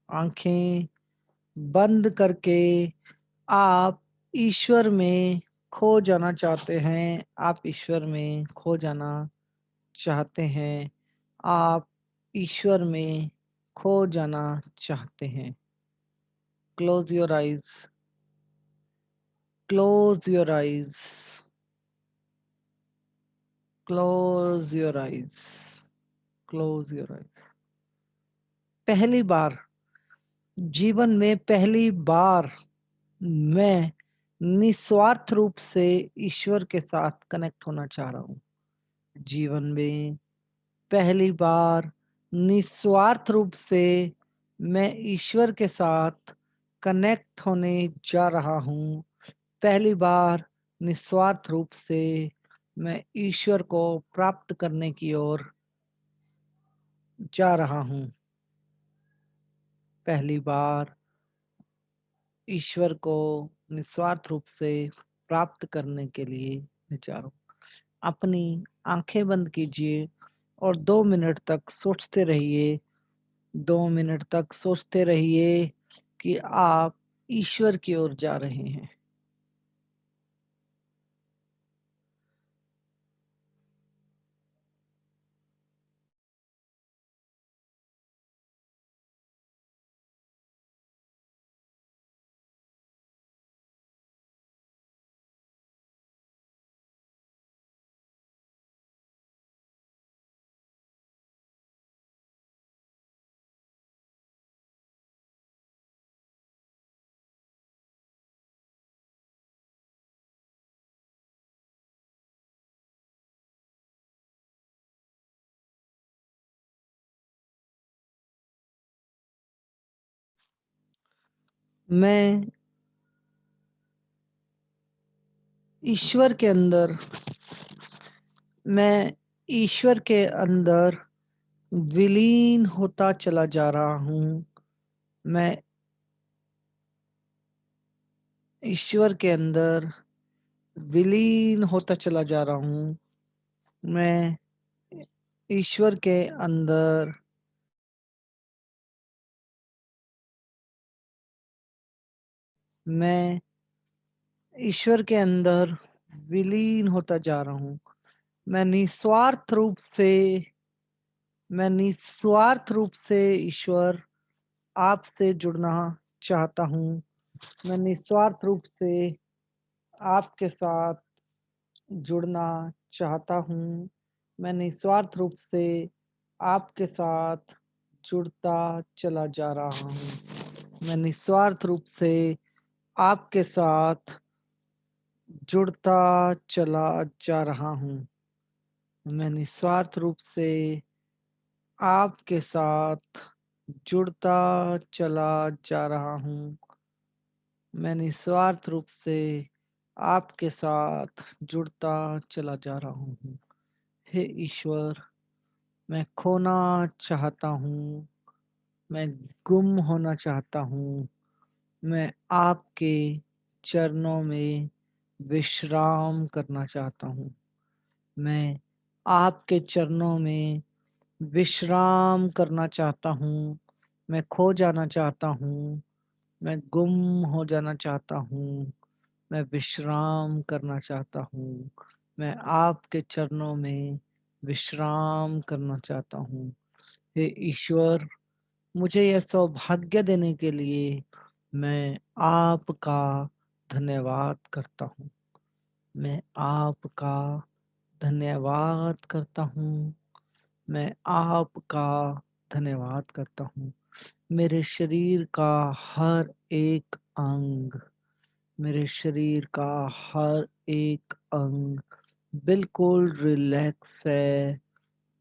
आंखें बंद करके आप ईश्वर में खो जाना चाहते हैं, आप ईश्वर में खो जाना चाहते हैं, आप ईश्वर में खो जाना चाहते हैं। Close your eyes, close your eyes, close your eyes, close your eyes. पहली बार, जीवन में पहली बार मैं निस्वार्थ रूप से ईश्वर के साथ कनेक्ट होना चाह रहा हूँ। जीवन में पहली बार निस्वार्थ रूप से मैं ईश्वर के साथ कनेक्ट होने जा रहा हूँ। पहली बार निस्वार्थ रूप से मैं ईश्वर को प्राप्त करने की ओर जा रहा हूँ। पहली बार ईश्वर को निस्वार्थ रूप से प्राप्त करने के लिए मैं जा रहा हूँ। अपनी आंखें बंद कीजिए और 2 मिनट तक सोचते रहिए, 2 मिनट तक सोचते रहिए कि आप ईश्वर की ओर जा रहे हैं। मैं ईश्वर के अंदर मैं ईश्वर के अंदर विलीन होता चला जा रहा हूँ। मैं ईश्वर के अंदर विलीन होता चला जा रहा हूँ। मैं ईश्वर के अंदर मैं ईश्वर के अंदर विलीन होता जा रहा हूँ। मैं निस्वार्थ रूप से मैं निस्वार्थ रूप से ईश्वर आपसे जुड़ना चाहता हूँ। मैं निस्वार्थ रूप से आपके साथ जुड़ना चाहता हूँ। मैं निस्वार्थ रूप से आपके साथ जुड़ता चला जा रहा हूँ। मैं निस्वार्थ रूप से आपके साथ जुड़ता चला जा रहा हूँ। मैं निस्वार्थ रूप से आपके साथ जुड़ता चला जा रहा हूँ। मैं निस्वार्थ रूप से आपके साथ जुड़ता चला जा रहा हूँ। हे ईश्वर, मैं खोना चाहता हूँ, मैं गुम होना चाहता हूँ। मैं आपके चरणों में विश्राम करना चाहता हूँ। मैं आपके चरणों में विश्राम करना चाहता हूँ। मैं खो जाना चाहता हूँ। मैं गुम हो जाना चाहता हूँ। मैं विश्राम करना चाहता हूँ। मैं आपके चरणों में विश्राम करना चाहता हूँ। हे ईश्वर, मुझे यह सौभाग्य देने के लिए मैं आपका धन्यवाद करता हूँ। मैं आपका धन्यवाद करता हूँ। मैं आपका धन्यवाद करता हूँ। मेरे शरीर का हर एक अंग, मेरे शरीर का हर एक अंग बिल्कुल रिलैक्स है,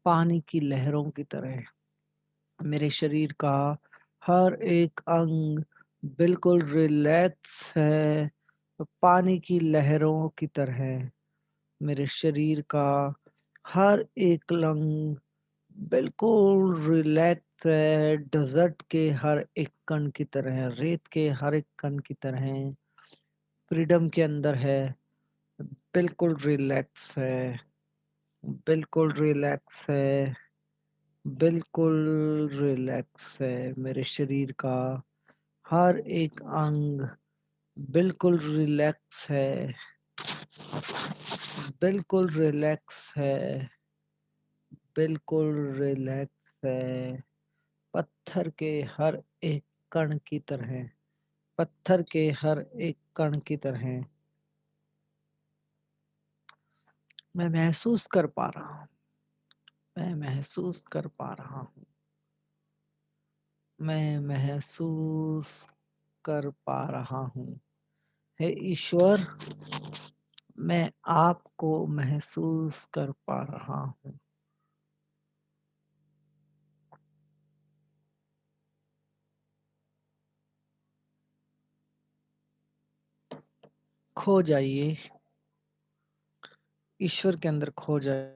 पानी की लहरों की तरह। मेरे शरीर का हर एक अंग बिल्कुल रिलैक्स है, पानी की लहरों की तरह। मेरे शरीर का हर एक अंग बिल्कुल रिलैक्स है, डेजर्ट के हर एक कण की तरह, रेत के हर एक कण की तरह फ्रीडम के अंदर है, बिल्कुल रिलैक्स है, बिल्कुल रिलैक्स है, बिल्कुल रिलैक्स है मेरे शरीर का हर एक अंग बिल्कुल रिलैक्स है, बिल्कुल रिलैक्स है, बिल्कुल रिलैक्स है। पत्थर के हर एक कण की तरह, पत्थर के हर एक कण की तरह मैं महसूस कर पा रहा हूँ, मैं महसूस कर पा रहा हूँ, मैं महसूस कर पा रहा हूँ। हे ईश्वर, मैं आपको महसूस कर पा रहा हूँ। खो जाइए, ईश्वर के अंदर खो जाइए,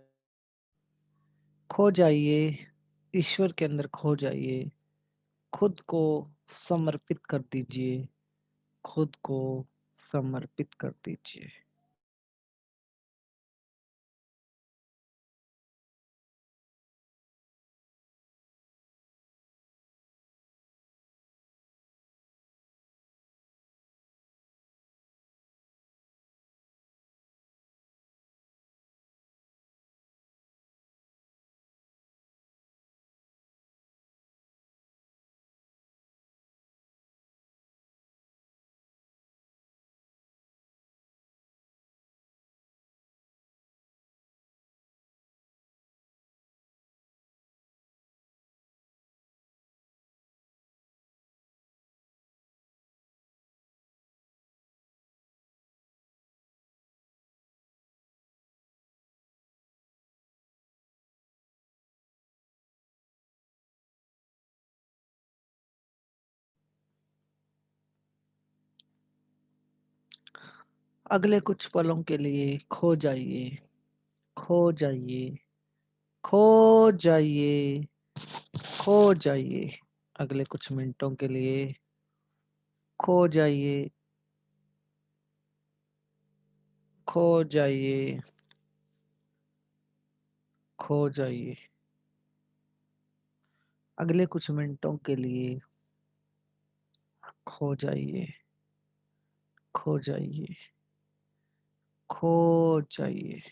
खो जाइए, ईश्वर के अंदर खो जाइए। खुद को समर्पित कर दीजिए, खुद को समर्पित कर दीजिए। अगले कुछ पलों के लिए खो जाइए, खो जाइए, खो जाइए, खो जाइए। अगले कुछ मिनटों के लिए खो जाइए, खो जाइए, खो जाइए। अगले कुछ मिनटों के लिए खो जाइए, खो जाइए, खो जाइए।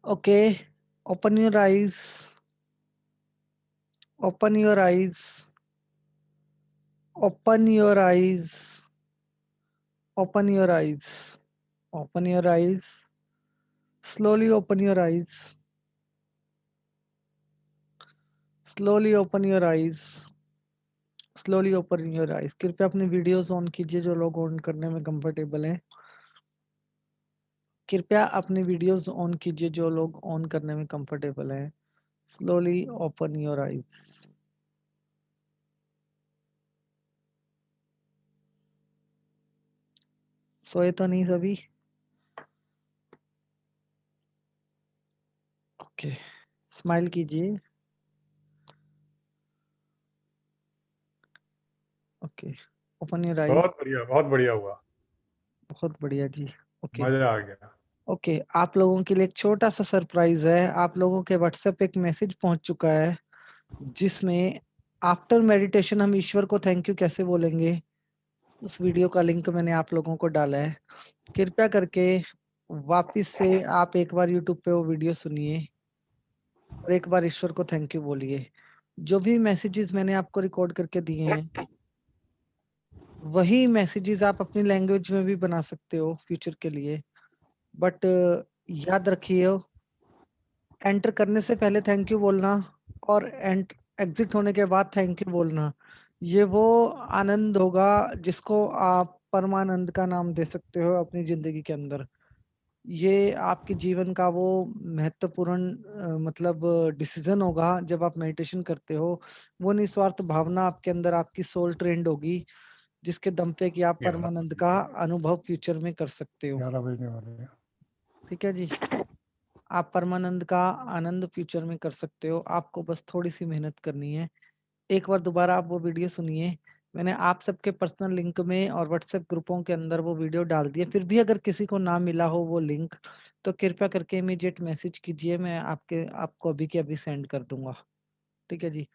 Okay, open your eyes. Open your eyes. Open your eyes. Open your eyes. Open your eyes. Slowly open your eyes. Slowly open your eyes. Slowly open your eyes. कृपया अपनी वीडियोस ऑन कीजिए जो लोग ऑन करने में comfortable हैं. कृपया अपनी वीडियोस ऑन कीजिए जो लोग ऑन करने में कंफर्टेबल हैं. Slowly open your eyes. सोए तो नहीं सभी? ओके, स्माइल कीजिए। Okay, open your eyes. बहुत बढ़िया हुआ। बहुत बढ़िया जी। ओके मजा आ गया। ओके, आप लोगों के लिए एक छोटा सा सरप्राइज है। आप लोगों के व्हाट्सएप एक मैसेज पहुंच चुका है जिसमें आफ्टर मेडिटेशन हम ईश्वर को थैंक यू कैसे बोलेंगे, उस वीडियो का लिंक मैंने आप लोगों को डाला है। कृपया करके वापिस से आप एक बार यूट्यूब पे वो वीडियो सुनिए और एक बार ईश्वर को थैंक यू बोलिए। जो भी मैसेजेस मैंने आपको रिकॉर्ड करके दिए हैं वही मैसेजेस आप अपनी लैंग्वेज में भी बना सकते हो फ्यूचर के लिए। बट याद रखिए, एंटर करने से पहले थैंक यू बोलना और एग्जिट होने के बाद थैंक यू बोलना, ये वो आनंद होगा जिसको आप परमानंद का नाम दे सकते हो अपनी जिंदगी के अंदर। ये आपके जीवन का वो महत्वपूर्ण मतलब डिसीजन होगा जब आप मेडिटेशन करते हो। वो निस्वार्थ भावना आपके अंदर, आपकी सोल ट्रेंड होगी जिसके दम पे कि आप परमानंद का अनुभव फ्यूचर में कर सकते हो। 11 बजने वाले हैं। ठीक है जी, आप परमानंद का आनंद फ्यूचर में कर सकते हो। आपको बस थोड़ी सी मेहनत करनी है। एक बार दोबारा आप वो वीडियो सुनिए। मैंने आप सबके पर्सनल लिंक में और व्हाट्सएप ग्रुपों के अंदर वो वीडियो डाल दिया। फिर भी अगर किसी को ना मिला हो वो लिंक तो कृपया करके इमीडिएट मैसेज कीजिए, मैं आपको अभी के अभी सेंड कर दूंगा। ठीक है जी,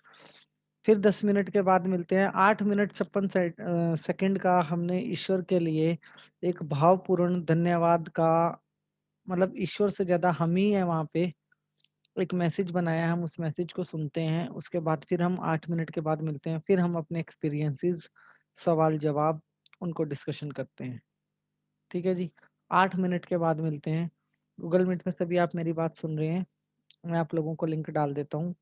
फिर 10 मिनट के बाद मिलते हैं। 8 मिनट 56 सेकंड का हमने ईश्वर के लिए एक भावपूर्ण धन्यवाद का, मतलब ईश्वर से ज्यादा हम ही है वहां पे, एक मैसेज बनाया है। हम उस मैसेज को सुनते हैं, उसके बाद फिर हम 8 मिनट के बाद मिलते हैं। फिर हम अपने एक्सपीरियंसेस, सवाल जवाब, उनको डिस्कशन करते हैं। ठीक है जी, 8 मिनट के बाद मिलते हैं। गूगल मीट में सभी आप मेरी बात सुन रहे हैं, मैं आप लोगों को लिंक डाल देता हूँ।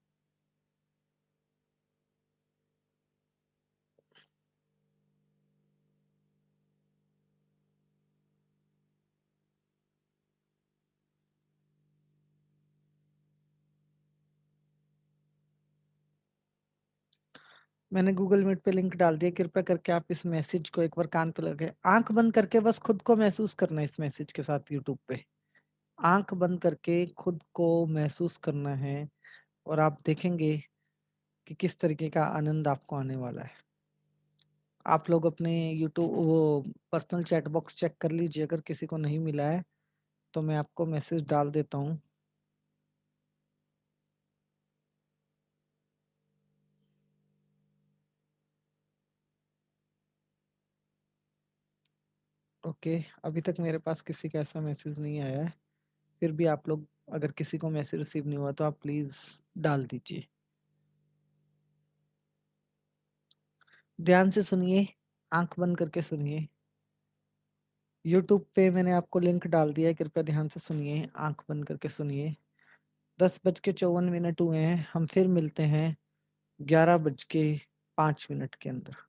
मैंने गूगल मीट पे लिंक डाल दिया। कृपया करके आप इस मैसेज को एक बार कान पे लगे, आंख बंद करके बस खुद को महसूस करना है इस मैसेज के साथ यूट्यूब पे। आंख बंद करके खुद को महसूस करना है और आप देखेंगे कि किस तरीके का आनंद आपको आने वाला है। आप लोग अपने यूट्यूब वो पर्सनल चैट बॉक्स चेक कर लीजिए, अगर किसी को नहीं मिला है तो मैं आपको मैसेज डाल देता हूँ। ओके, अभी तक मेरे पास किसी का ऐसा मैसेज नहीं आया है। फिर भी आप लोग अगर किसी को मैसेज रिसीव नहीं हुआ तो आप प्लीज डाल दीजिए। ध्यान से सुनिए, आंख बंद करके सुनिए। यूट्यूब पे मैंने आपको लिंक डाल दिया है, कृपया ध्यान से सुनिए, आंख बंद करके सुनिए। 10:54 हुए हैं, हम फिर मिलते हैं 11:05 के अंदर।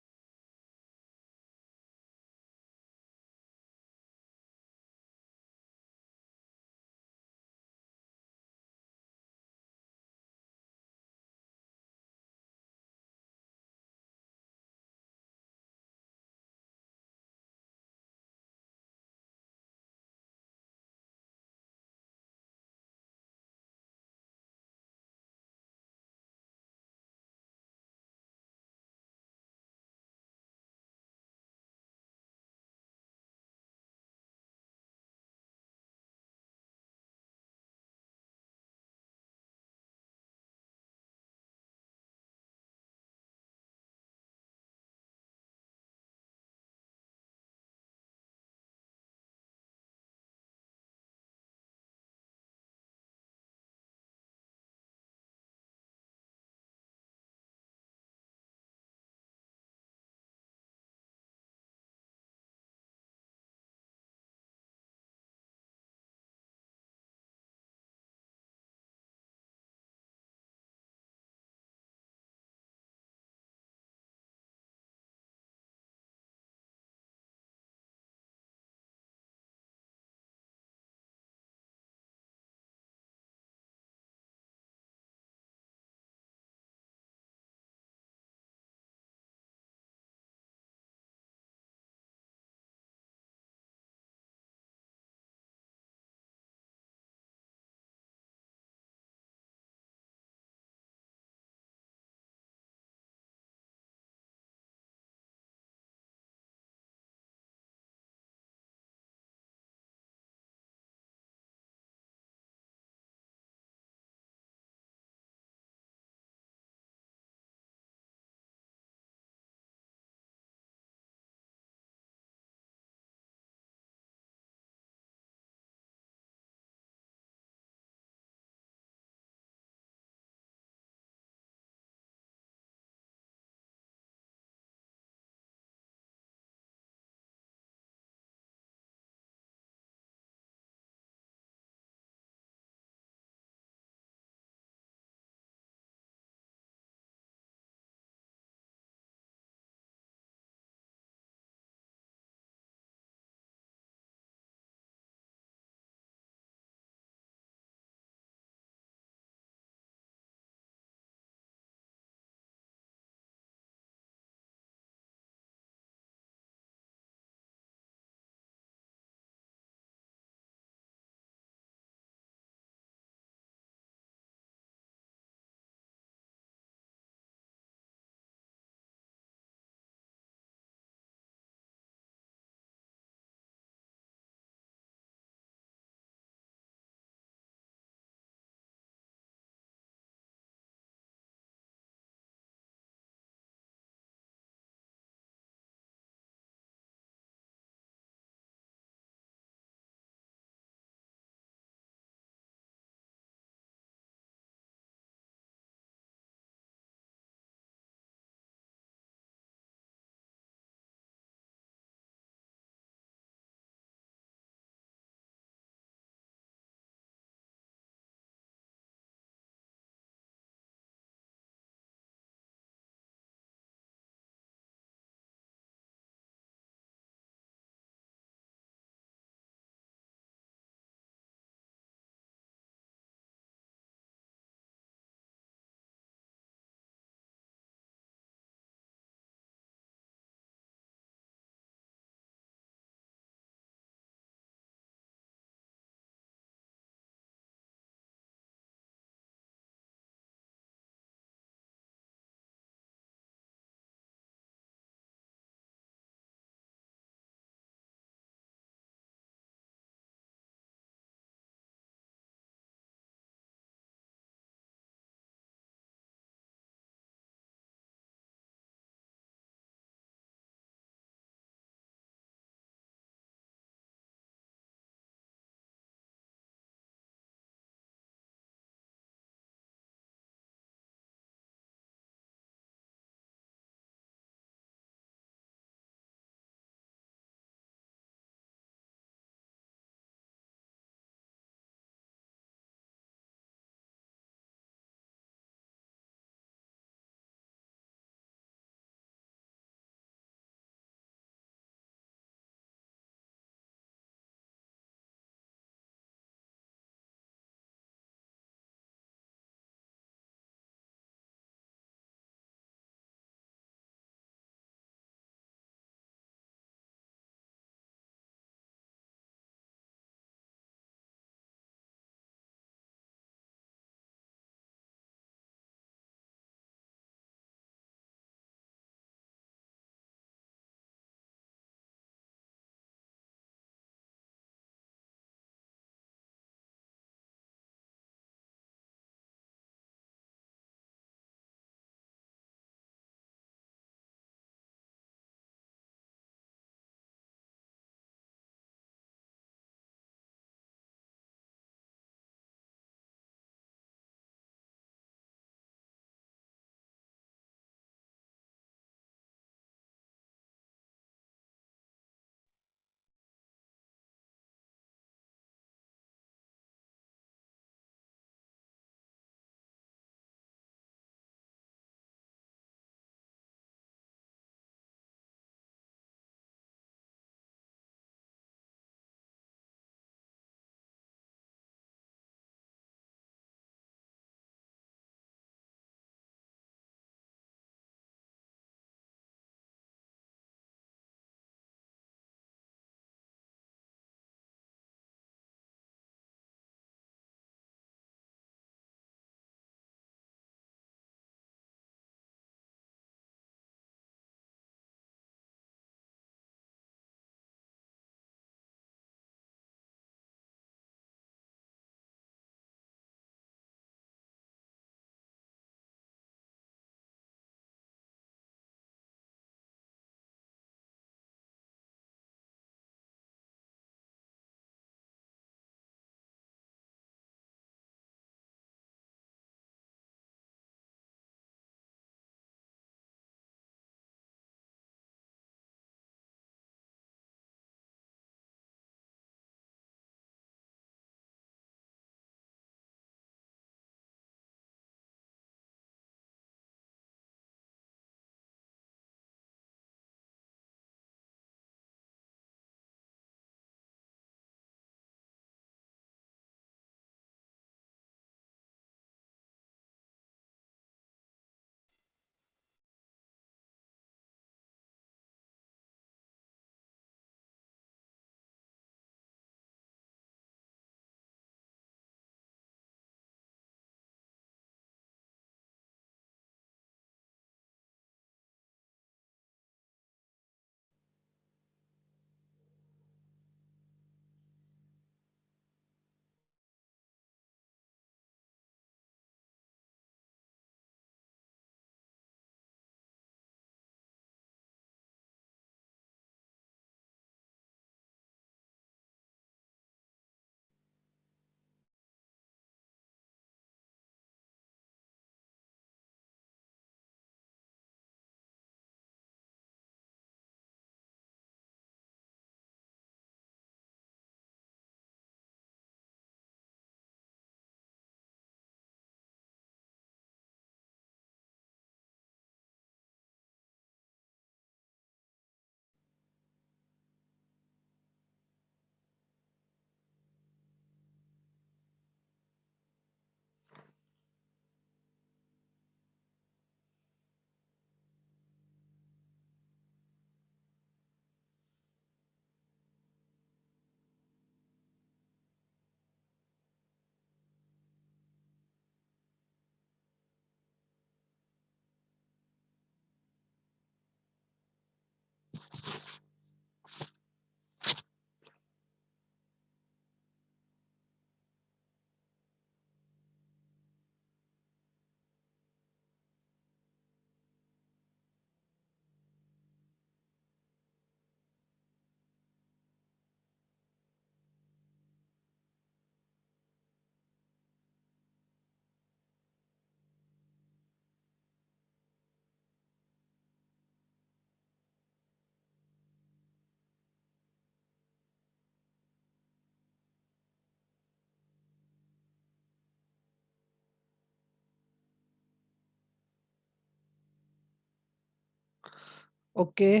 Okay,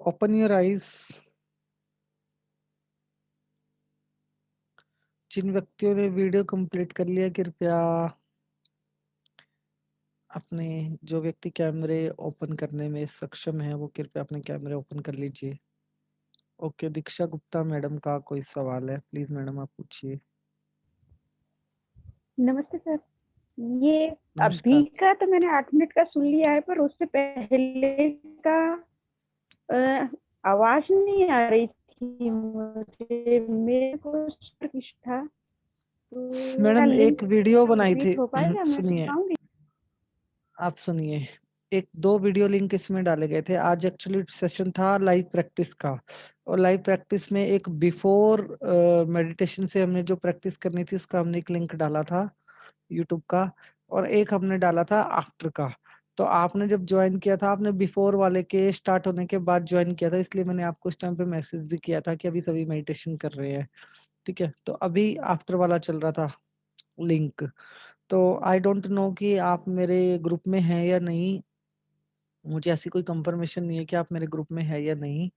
open your eyes. जिन व्यक्तियों ने वीडियो कंप्लीट कर लिया, कृपया अपने जो व्यक्ति कैमरे ओपन करने में सक्षम है वो कृपया अपने कैमरे ओपन कर लीजिए। ओके, दीक्षा गुप्ता मैडम का कोई सवाल है? प्लीज मैडम आप पूछिए। नमस्ते सर। ये अभी नमस्कार। का तो मैंने 8 मिनट का सुन लिया है, पर उससे पहले का आवाज नहीं आ रही थी मुझे, मेरे को कुछ था तो मैडम लिंक एक वीडियो बनाई थी, रिपीट हो पाएगा? मैं सुन सुनिए, पाऊंगी? आप सुनिए। एक दो वीडियो लिंक इसमें डाले गए थे। आज एक्चुअली सेशन था लाइव प्रैक्टिस का, और लाइव प्रैक्टिस में एक बिफोर मेडिटेशन से हमने जो प्रैक्टिस करनी थी उसका हमने एक लिंक डाला था यूट्यूब का, और एक हमने डाला था आफ्टर का। तो आपने जब ज्वाइन किया था आपने बिफोर वाले के स्टार्ट होने के बाद ज्वाइन किया था, इसलिए मैंने आपको उस टाइम पे मैसेज भी किया था कि अभी सभी मेडिटेशन कर रहे हैं। ठीक है, तो अभी आफ्टर वाला चल रहा था लिंक। तो आई डोंट नो कि आप मेरे ग्रुप में हैं या नहीं। मुझे ऐसी कोई कंफर्मेशन नहीं है कि आप मेरे ग्रुप में है या नहीं।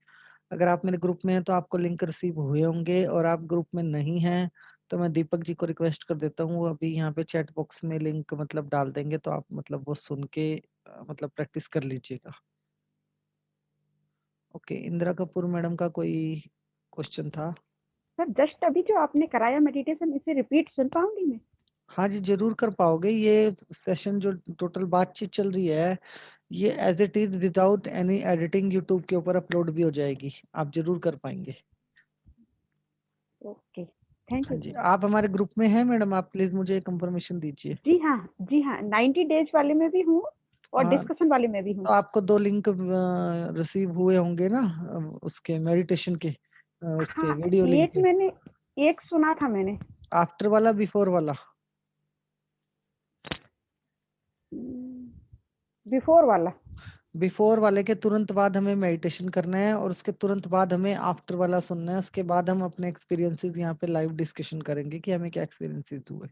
अगर आप मेरे ग्रुप में हैं तो आपको लिंक रिसीव हुए होंगे, और आप ग्रुप में नहीं हैं तो मैं दीपक जी को रिक्वेस्ट कर देता हूँ, वो अभी यहाँ पे चैट बॉक्स में लिंक मतलब डाल देंगे, तो आप मतलब वो सुन के मतलब प्रैक्टिस कर लीजिएगा। ओके, इंदिरा कपूर मैडम का कोई क्वेश्चन था? सर जस्ट अभी जो आपने कराया मेडिटेशन, इसे रिपीट सुन पाऊंगी मैं? हाँ जी, जरूर कर पाओगे। ये सेशन जो टोटल बातचीत चल रही है ये as it is without any editing YouTube के ऊपर अपलोड भी हो जाएगी, आप जरूर कर पाएंगे। ओके, थैंक हाँ यू जी, सर। आप हमारे ग्रुप में हैं मैडम? आप प्लीज मुझे कंफर्मेशन दीजिए। जी हाँ, जी हाँ, 90 डेज वाले में भी हूँ और हाँ, डिस्कशन वाले में भी हूँ। तो आपको दो लिंक रिसीव हुए होंगे ना, उसके मेडिटेशन के, उसके हाँ, वीडियो लिंक एक के। मैंने एक सुना था मैंने। आफ्टर वाला बिफोर वाला? बिफोर वाला। बिफोर वाले के तुरंत बाद हमें मेडिटेशन करना है, और उसके तुरंत बाद हमें आफ्टर वाला सुनना है। उसके बाद हम अपने एक्सपीरियंसेस यहाँ पे लाइव डिस्कशन करेंगे कि हमें क्या एक्सपीरियंसेस हुए।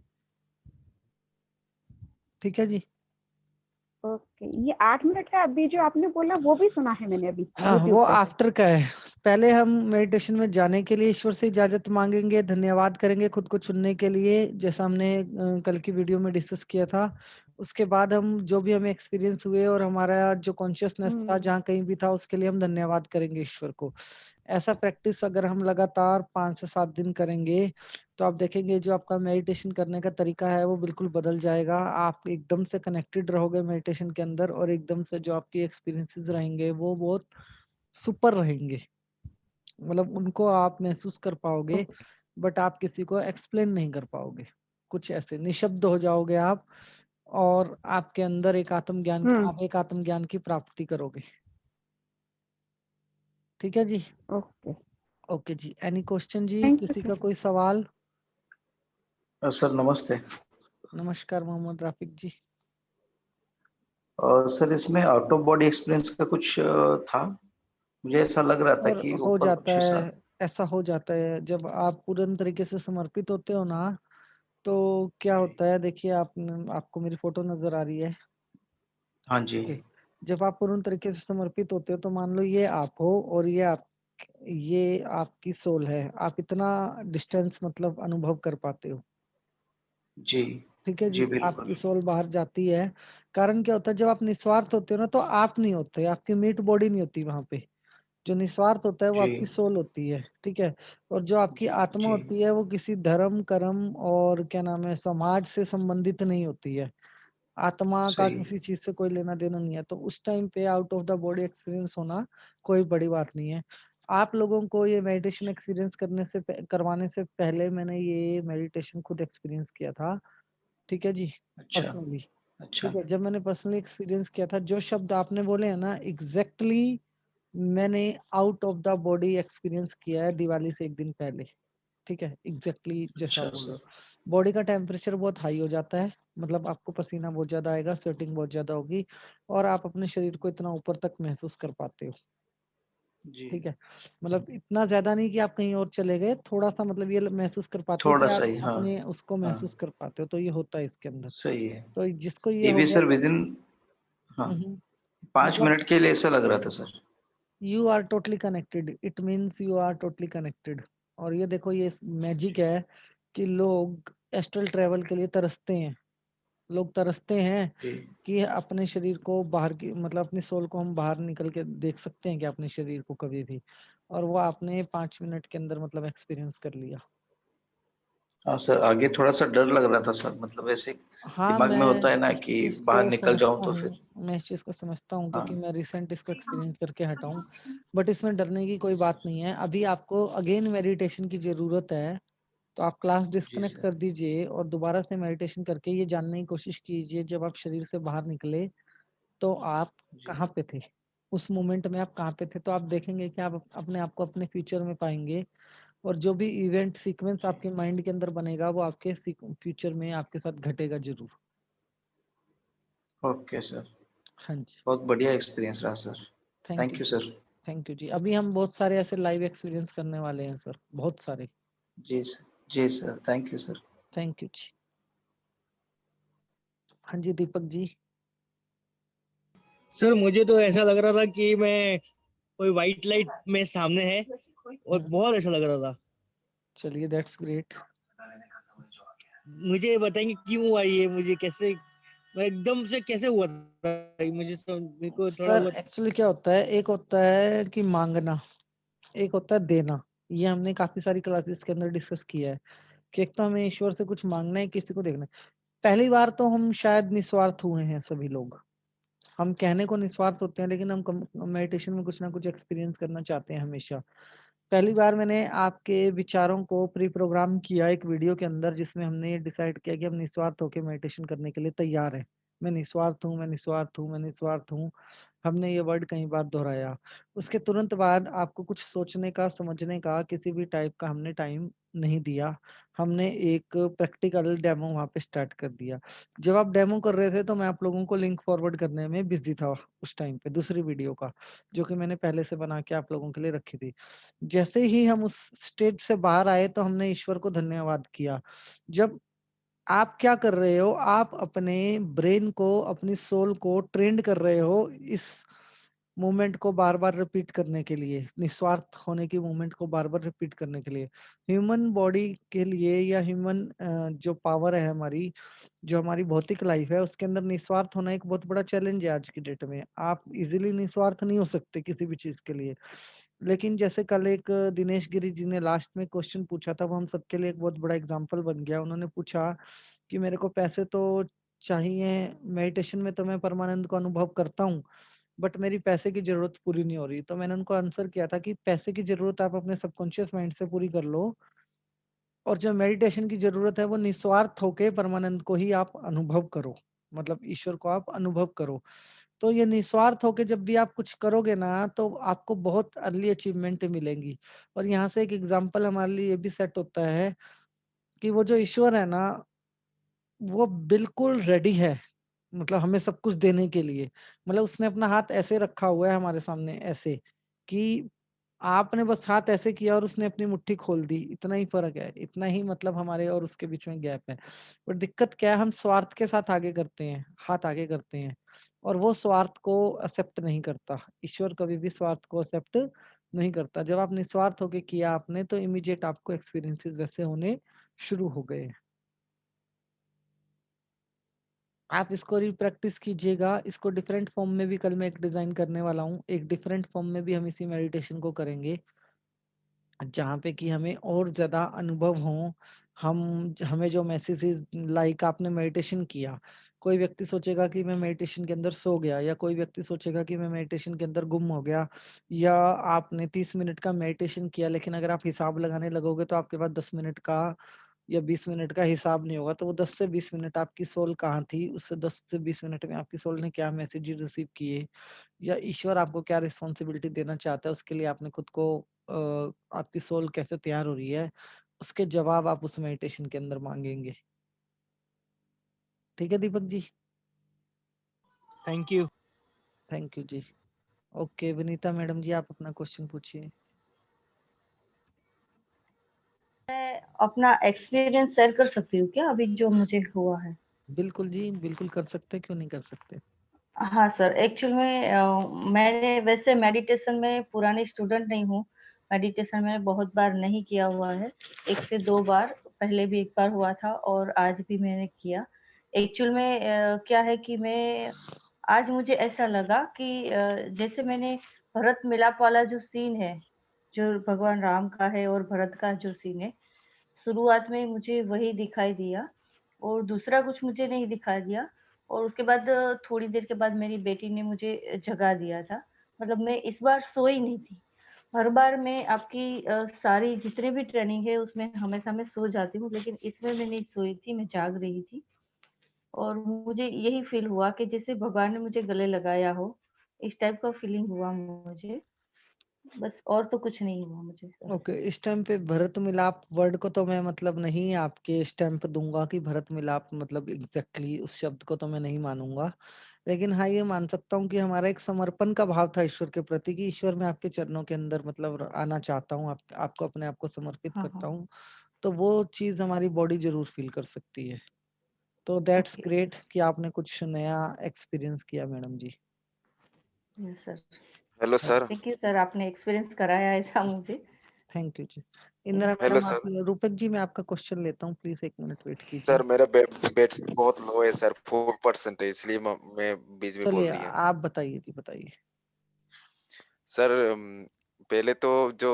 ठीक है जी। ओके, ये 8 मिनट का अभी जो आपने बोला वो भी सुना है मैंने अभी हाँ, यूट्यूब वो पे। आफ्टर का है। पहले हम मेडिटेशन में जाने के लिए ईश्वर से इजाजत मांगेंगे, धन्यवाद करेंगे खुद को चुनने के लिए, जैसा हमने कल की वीडियो में डिस्कस किया था। उसके बाद हम जो भी हमें एक्सपीरियंस हुए और हमारा जो कॉन्शियसनेस था जहाँ कहीं भी था उसके लिए हम धन्यवाद करेंगे ईश्वर को। ऐसा प्रैक्टिस अगर हम लगातार 5 से 7 दिन करेंगे तो आप देखेंगे जो आपका मेडिटेशन करने का तरीका है वो बिल्कुल बदल जाएगा। आप एकदम से कनेक्टेड रहोगे मेडिटेशन के अंदर, और एकदम से जो आपकी एक्सपीरियंसेस रहेंगे वो बहुत सुपर रहेंगे। मतलब उनको आप महसूस कर पाओगे, बट आप किसी को एक्सप्लेन नहीं कर पाओगे। कुछ ऐसे निशब्द हो जाओगे आप, और आपके अंदर एक आप एक आत्मज्ञान की प्राप्ति करोगे। ठीक है जी। ओके, ओके जी, एनी क्वेश्चन जी? थैंक यू किसी का सर। कोई सवाल? सर नमस्ते। नमस्कार मोहम्मद राफिक जी। सर इसमें आउट ऑफ बॉडी एक्सपीरियंस का कुछ था, मुझे ऐसा लग रहा था और कि हो ऊपर जाता कुछ ऐसा। है, ऐसा हो जाता है जब आप पूर्ण तरीके से समर्पित होते हो ना, तो क्या होता है, देखिए आप, आपको मेरी फोटो नजर आ रही है? हाँ जी। ओके, जब आप पूर्ण तरीके से समर्पित होते हो तो मान लो ये आप हो और ये आपकी सोल है, आप इतना डिस्टेंस मतलब अनुभव कर पाते हो। जी। ठीक है जी, जी बिल्कुल। आपकी सोल बाहर जाती है। कारण क्या होता है, जब आप निस्वार्थ होते हो ना तो आप नहीं होते, आपकी मीट बॉडी नहीं होती वहां पे। जो निस्वार्थ होता है वो जी। आपकी सोल होती है। ठीक है, और जो आपकी आत्मा जी। होती है वो किसी धर्म कर्म और क्या नाम है समाज से संबंधित नहीं होती है। आत्मा का सही। किसी चीज से कोई लेना देना नहीं है। तो उस टाइम पे out of the body experience होना कोई बड़ी बात नहीं है। आप लोगों को ये मेडिटेशन एक्सपीरियंस करवाने से पहले मैंने ये मेडिटेशन खुद एक्सपीरियंस किया था, ठीक है जी, अच्छा पर्सनली। अच्छा ठीक है, जब मैंने पर्सनली एक्सपीरियंस किया था, जो शब्द आपने बोले हैं ना, एग्जैक्टली मैंने out of the body experience किया है दिवाली से एक दिन पहले। ठीक है, एग्जैक्टली जैसा अच्छा बोल रहे सर। हो। बॉडी का टेम्परेचर बहुत हाई हो जाता है, मतलब आपको पसीना बहुत ज्यादा आएगा, स्वेटिंग बहुत ज्यादा होगी, और आप अपने शरीर को इतना ऊपर तक महसूस कर पाते हो। जी ठीक है, मतलब इतना ज्यादा नहीं कि आप कहीं और चले गए, थोड़ा सा मतलब ये महसूस कर पाते हो कि थोड़ा सा आप ही, हाँ अपने उसको हाँ महसूस कर पाते हो। तो ये होता है इसके अंदर। सही है। तो जिसको ये ये हो भी गया सर तो विद इन, हाँ हम्म, 5 मिनट मतलब के लिए ऐसा लग रहा था sir. You are totally connected, it means you are totally connected. और ये देखो, ये मैजिक है कि लोग एस्ट्रल ट्रेवल के लिए तरसते हैं। लोग तरसते हैं जी कि अपने शरीर को बाहर की, मतलब अपनी सोल को हम बाहर निकल के देख सकते हैं कि अपने शरीर को कभी भी, और वो आपने 5 मिनट के अंदर मतलब एक्सपीरियंस कर लिया। हाँ सर, आगे थोड़ा सा डर लग रहा था सर, मतलब ऐसे हाँ, दिमाग में होता है ना इस कि चीज बाहर को निकल जाऊं समझता तो हूँ, फिर। मैं इस चीज को समझता हूँ क्योंकि हाँ मैं रिसेंट इसको एक्सपीरियंस करके हटा हूँ। बट इसमें डरने की कोई बात नहीं है। अभी आपको अगेन मेडिटेशन की जरूरत है, तो आप क्लास जी डिस्कनेक्ट सर। कर दीजिए और दोबारा से मेडिटेशन करके ये जानने की कोशिश कीजिए, जब आप शरीर से बाहर निकले तो आप जी कहाँ पे थे, उस मोमेंट में आप कहाँ पे थे। तो आप देखेंगे कि आप अपने आप को अपने फ्यूचर में पाएंगे, और जो भी इवेंट सीक्वेंस आपके माइंड के अंदर बनेगा वो आपके फ्यूचर में आपके साथ घटेगा जरूर। ओके सर, हाँ जी, बहुत बढ़िया एक्सपीरियंस रहा sir. Thank you thank you जी। सर। थैंक यू जी। अभी हम बहुत सारे ऐसे लाइव एक्सपीरियंस करने वाले हैं सर, बहुत सारे। जी सर, जी sir, thank you sir. Thank you जी। हाँ जी, दीपक जी। सर मुझे तो ऐसा लग रहा था कि मैं कोई व्हाइट लाइट में सामने है और बहुत ऐसा लग रहा था। चलिए, दैट्स ग्रेट। मुझे ये बताएंगे क्यों हुआ ये, मुझे कैसे, मैं एकदम से कैसे हुआ था, मेरे को थोड़ा सर बहुत। एक्चुअली क्या होता है, एक होता है कि मांगना, एक होता है देना। ये हमने काफी सारी क्लासेस के अंदर डिस्कस किया है कि एक तो हमें ईश्वर से कुछ मांगना है, किसी को देखना है। पहली बार तो हम शायद निस्वार्थ हुए हैं सभी लोग। हम कहने को निस्वार्थ होते हैं, लेकिन हम मेडिटेशन में कुछ ना कुछ एक्सपीरियंस करना चाहते हैं हमेशा। पहली बार मैंने आपके विचारों को प्री प्रोग्राम किया एक वीडियो के अंदर, जिसमें हमने ये डिसाइड किया कि हम निस्वार्थ होकर मेडिटेशन करने के लिए तैयार हैं। मैं निस्वार्थ हूँ, मैं निस्वार्थ हूँ, मैं निस्वार्थ हूँ। हमने ये वर्ड कई बार दोहराया। उसके तुरंत बाद आपको कुछ सोचने का, समझने का, किसी भी टाइप का हमने टाइम नहीं दिया। हमने एक प्रैक्टिकल डेमो वहां पे स्टार्ट कर दिया। जब आप डेमो कर रहे थे तो मैं आप लोगों को लिंक फॉरवर्ड करने में बिजी था उस टाइम पे, दूसरी वीडियो का, जो कि मैंने पहले से बना के आप लोगों के लिए रखी थी। जैसे ही हम उस स्टेज से बाहर आए तो हमने ईश्वर को धन्यवाद किया। जब आप क्या कर रहे हो, आप अपने ब्रेन को, अपनी सोल को ट्रेंड कर रहे हो इस मूवमेंट को बार बार रिपीट करने के लिए, निस्वार्थ होने की मूवमेंट को बार बार रिपीट करने के लिए। ह्यूमन बॉडी के लिए, या ह्यूमन जो पावर है हमारी, जो हमारी भौतिक लाइफ है, उसके अंदर निस्वार्थ होना एक बहुत बड़ा चैलेंज है आज की डेट में। आप इजीली निस्वार्थ नहीं हो सकते किसी भी चीज के लिए। लेकिन जैसे कल एक दिनेश गिरी जी ने लास्ट में क्वेश्चन पूछा था, वो हम सबके लिए एक बहुत बड़ा एग्जांपल बन गया। उन्होंने पूछा कि मेरे को पैसे तो चाहिए, मेडिटेशन में तो मैं परमानंद को अनुभव करता हूँ, बट मेरी पैसे की जरूरत पूरी नहीं हो रही। तो मैंने उनको आंसर किया था कि पैसे की जरूरत आप अपने सबकॉन्शियस माइंड से पूरी कर लो, और जो मेडिटेशन की जरूरत है वो निस्वार्थ होके परमानंद को ही आप अनुभव करो, मतलब ईश्वर को आप अनुभव करो। तो ये निस्वार्थ होके जब भी आप कुछ करोगे ना, तो आपको बहुत अर्ली अचीवमेंट मिलेंगी। और यहाँ से एक एग्जांपल हमारे लिए ये भी सेट होता है कि वो जो ईश्वर है ना, वो बिल्कुल रेडी है, मतलब हमें सब कुछ देने के लिए। मतलब उसने अपना हाथ ऐसे रखा हुआ है हमारे सामने, ऐसे कि आपने बस हाथ ऐसे किया और उसने अपनी मुट्ठी खोल दी। इतना ही फर्क है, इतना ही मतलब हमारे और उसके बीच में गैप है। पर दिक्कत क्या है, हम स्वार्थ के साथ आगे करते हैं, हाथ आगे करते हैं, और वो स्वार्थ को एक्सेप्ट नहीं करता। ईश्वर कभी भी स्वार्थ को एक्सेप्ट नहीं करता। जब आप निस्वार्थ होके किया आपने, तो इमीडिएट आपको एक्सपीरियंसेस वैसे होने शुरू हो गए। आप इसको प्रैक्टिस कीजिएगा। इसको डिफरेंट फॉर्म में भी कल मैं एक डिजाइन करने वाला हूँ। एक डिफरेंट फॉर्म में भी हम इसी मेडिटेशन को करेंगे, जहाँ पे कि हमें और ज्यादा अनुभव हो। हमें जो मैसेजेस, लाइक आपने मेडिटेशन किया, कोई व्यक्ति सोचेगा कि मैं मेडिटेशन के अंदर सो गया, या कोई व्यक्ति सोचेगा कि मैं मेडिटेशन के अंदर गुम हो गया, या आपने 30 मिनट का मेडिटेशन किया लेकिन अगर आप हिसाब लगाने लगोगे तो आपके पास 10 मिनट का या 20 मिनट का हिसाब नहीं होगा। तो वो 10 से 20 मिनट आपकी सोल कहाँ थी, उससे 10 से 20 मिनट में आपकी सोल ने क्या मैसेज रिसीव किए, या ईश्वर आपको क्या रिस्पॉन्सिबिलिटी देना चाहता है, उसके लिए आपने खुद को आपकी सोल कैसे तैयार हो रही है, उसके जवाब आप उस मेडिटेशन के अंदर मांगेंगे। ठीक है Deepak ji? Thank you. Thank you जी। ओके विनीता मैडम जी, आप अपना क्वेश्चन पूछिए। अपना एक्सपीरियंस शेयर कर सकती हूँ क्या, अभी जो मुझे हुआ है? बिल्कुल जी, बिल्कुल कर सकते हैं, क्यों नहीं कर सकते। हाँ सर, एक्चुअल में मैंने वैसे मेडिटेशन में पुरानी स्टूडेंट नहीं हूँ। मेडिटेशन मैंने बहुत बार नहीं किया हुआ है, 1 से 2 बार, पहले भी 1 बार हुआ था और आज भी मैंने किया। एक्चुअल में क्या है कि मैं आज मुझे ऐसा लगा कि जैसे मैंने भरत मिलाप वाला जो सीन है, जो भगवान राम का है और भरत का जो सीन है, शुरुआत में मुझे वही दिखाई दिया और दूसरा कुछ मुझे नहीं दिखाई दिया। और उसके बाद थोड़ी देर के बाद मेरी बेटी ने मुझे जगा दिया था। मतलब मैं इस बार सोई नहीं थी। हर बार मैं आपकी सारी जितने भी ट्रेनिंग है उसमें हमेशा मैं सो जाती हूँ, लेकिन इसमें मैं नहीं सोई थी, मैं जाग रही थी। और मुझे यही फील हुआ कि जैसे भगवान ने मुझे गले लगाया हो, इस टाइप का फीलिंग हुआ मुझे। बस और तो कुछ नहीं हुआ मुझे सर। ओके, इस टाइम पे भरत मिलाप वर्ड को तो मैं मतलब नहीं आपके स्टैम्प दूंगा कि भरत मिलाप मतलब एग्जैक्टली उस शब्द को तो मैं नहीं मानूंगा, लेकिन हाँ ये मान सकता हूँ कि हमारा एक समर्पण का भाव था ईश्वर के प्रति कि ईश्वर मैं आपके चरणों के अंदर मतलब आना चाहता हूँ, आपको अपने आप को समर्पित हाँ, करता हाँ। हूँ। तो वो चीज हमारी बॉडी जरूर फील कर सकती है। तो दैट्स ओके। ग्रेट कि आपने कुछ नया एक्सपीरियंस किया madam ji. Yes sir. Hello sir. Thank you sir, आपने एक्सपीरियंस कराया ऐसा मुझे। थैंक यू जी। इंदिरा यस। हेलो मैडम, आप सर। रूपक जी मैं आपका क्वेश्चन लेता हूँ, प्लीज 1 मिनट वेट कीजिए। सर मेरा बैटरी बहुत लो है सर, 4% है, इसलिए मैं बीच में चलिए बोल दिया। आप बताइए जी, बताइए। सर पहले तो जो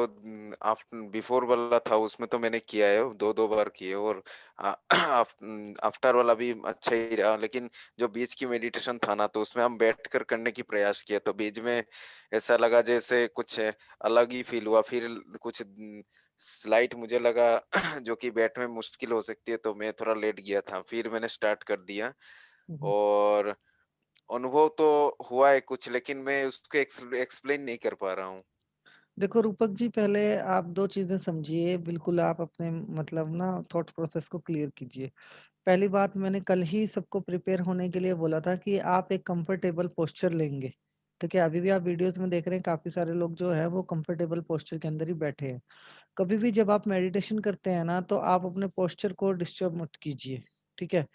बिफोर वाला था उसमें तो मैंने किया है, दो दो बार किए, और आफ्टर वाला भी अच्छा ही रहा, लेकिन जो बीच की मेडिटेशन था ना, तो उसमें हम बैठकर करने की प्रयास किया, तो बीच में ऐसा लगा जैसे कुछ अलग ही फील हुआ। फिर कुछ स्लाइट मुझे लगा जो कि बैठ में मुश्किल हो सकती है, तो मैं थोड़ा लेट गया था, फिर मैंने स्टार्ट कर दिया। हम्म। और अनुभव तो हुआ है कुछ, लेकिन मैं उसको एक्सप्लेन नहीं कर पा रहा हूँ। देखो रूपक जी, पहले आप 2 चीजें समझिए, बिल्कुल आप अपने मतलब ना थॉट प्रोसेस को क्लियर कीजिए। पहली बात, मैंने कल ही सबको प्रिपेयर होने के लिए बोला था कि आप एक कंफर्टेबल पोस्चर लेंगे। ठीक है, अभी भी आप वीडियोस में देख रहे हैं काफी सारे लोग जो है वो कंफर्टेबल पोस्चर के अंदर ही बैठे हैं। कभी भी जब आप मेडिटेशन करते हैं ना, तो आप अपने पोस्चर को डिस्टर्ब मत कीजिए। ठीक है,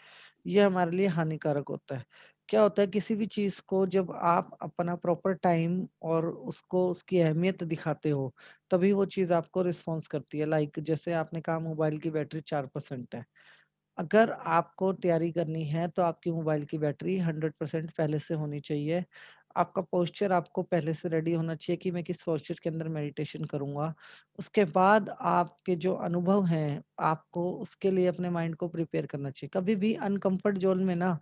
ये हमारे लिए हानिकारक होता है। क्या होता है, किसी भी चीज को जब आप अपना प्रॉपर टाइम और उसको उसकी अहमियत दिखाते हो, तभी वो चीज आपको रिस्पॉन्स करती है। लाइक जैसे आपने कहा मोबाइल की बैटरी 4% है, अगर आपको तैयारी करनी है तो आपकी मोबाइल की बैटरी 100% पहले से होनी चाहिए। आपका पोस्चर आपको पहले से रेडी होना चाहिए कि मैं किस पोस्चर के अंदर मेडिटेशन करूंगा। उसके बाद आपके जो अनुभव हैं, आपको उसके लिए अपने माइंड को प्रिपेयर करना चाहिए। कभी भी अनकंफर्ट जोन में ना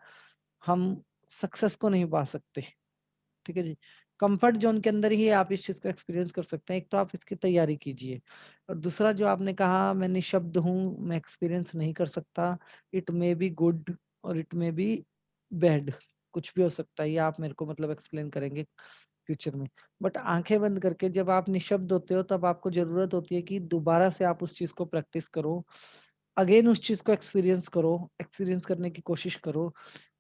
हम सक्सेस को नहीं पा सकते। ठीक है जी, कंफर्ट जोन के अंदर ही आप इस चीज को एक्सपीरियंस कर सकते हैं। एक तो आप इसकी तैयारी कीजिए, और दूसरा जो आपने कहा मैं निशब्द हूँ, मैं एक्सपीरियंस नहीं कर सकता, इट मे बी गुड और इट मे बी बैड, कुछ भी हो सकता है, ये आप मेरे को मतलब एक्सप्लेन करेंगे फ्यूचर में। बट आंखें बंद करके जब आप निशब्द होते हो, तब आपको जरूरत होती है कि दोबारा से आप उस चीज को प्रैक्टिस करो, अगेन उस चीज को एक्सपीरियंस करो, एक्सपीरियंस करने की कोशिश करो,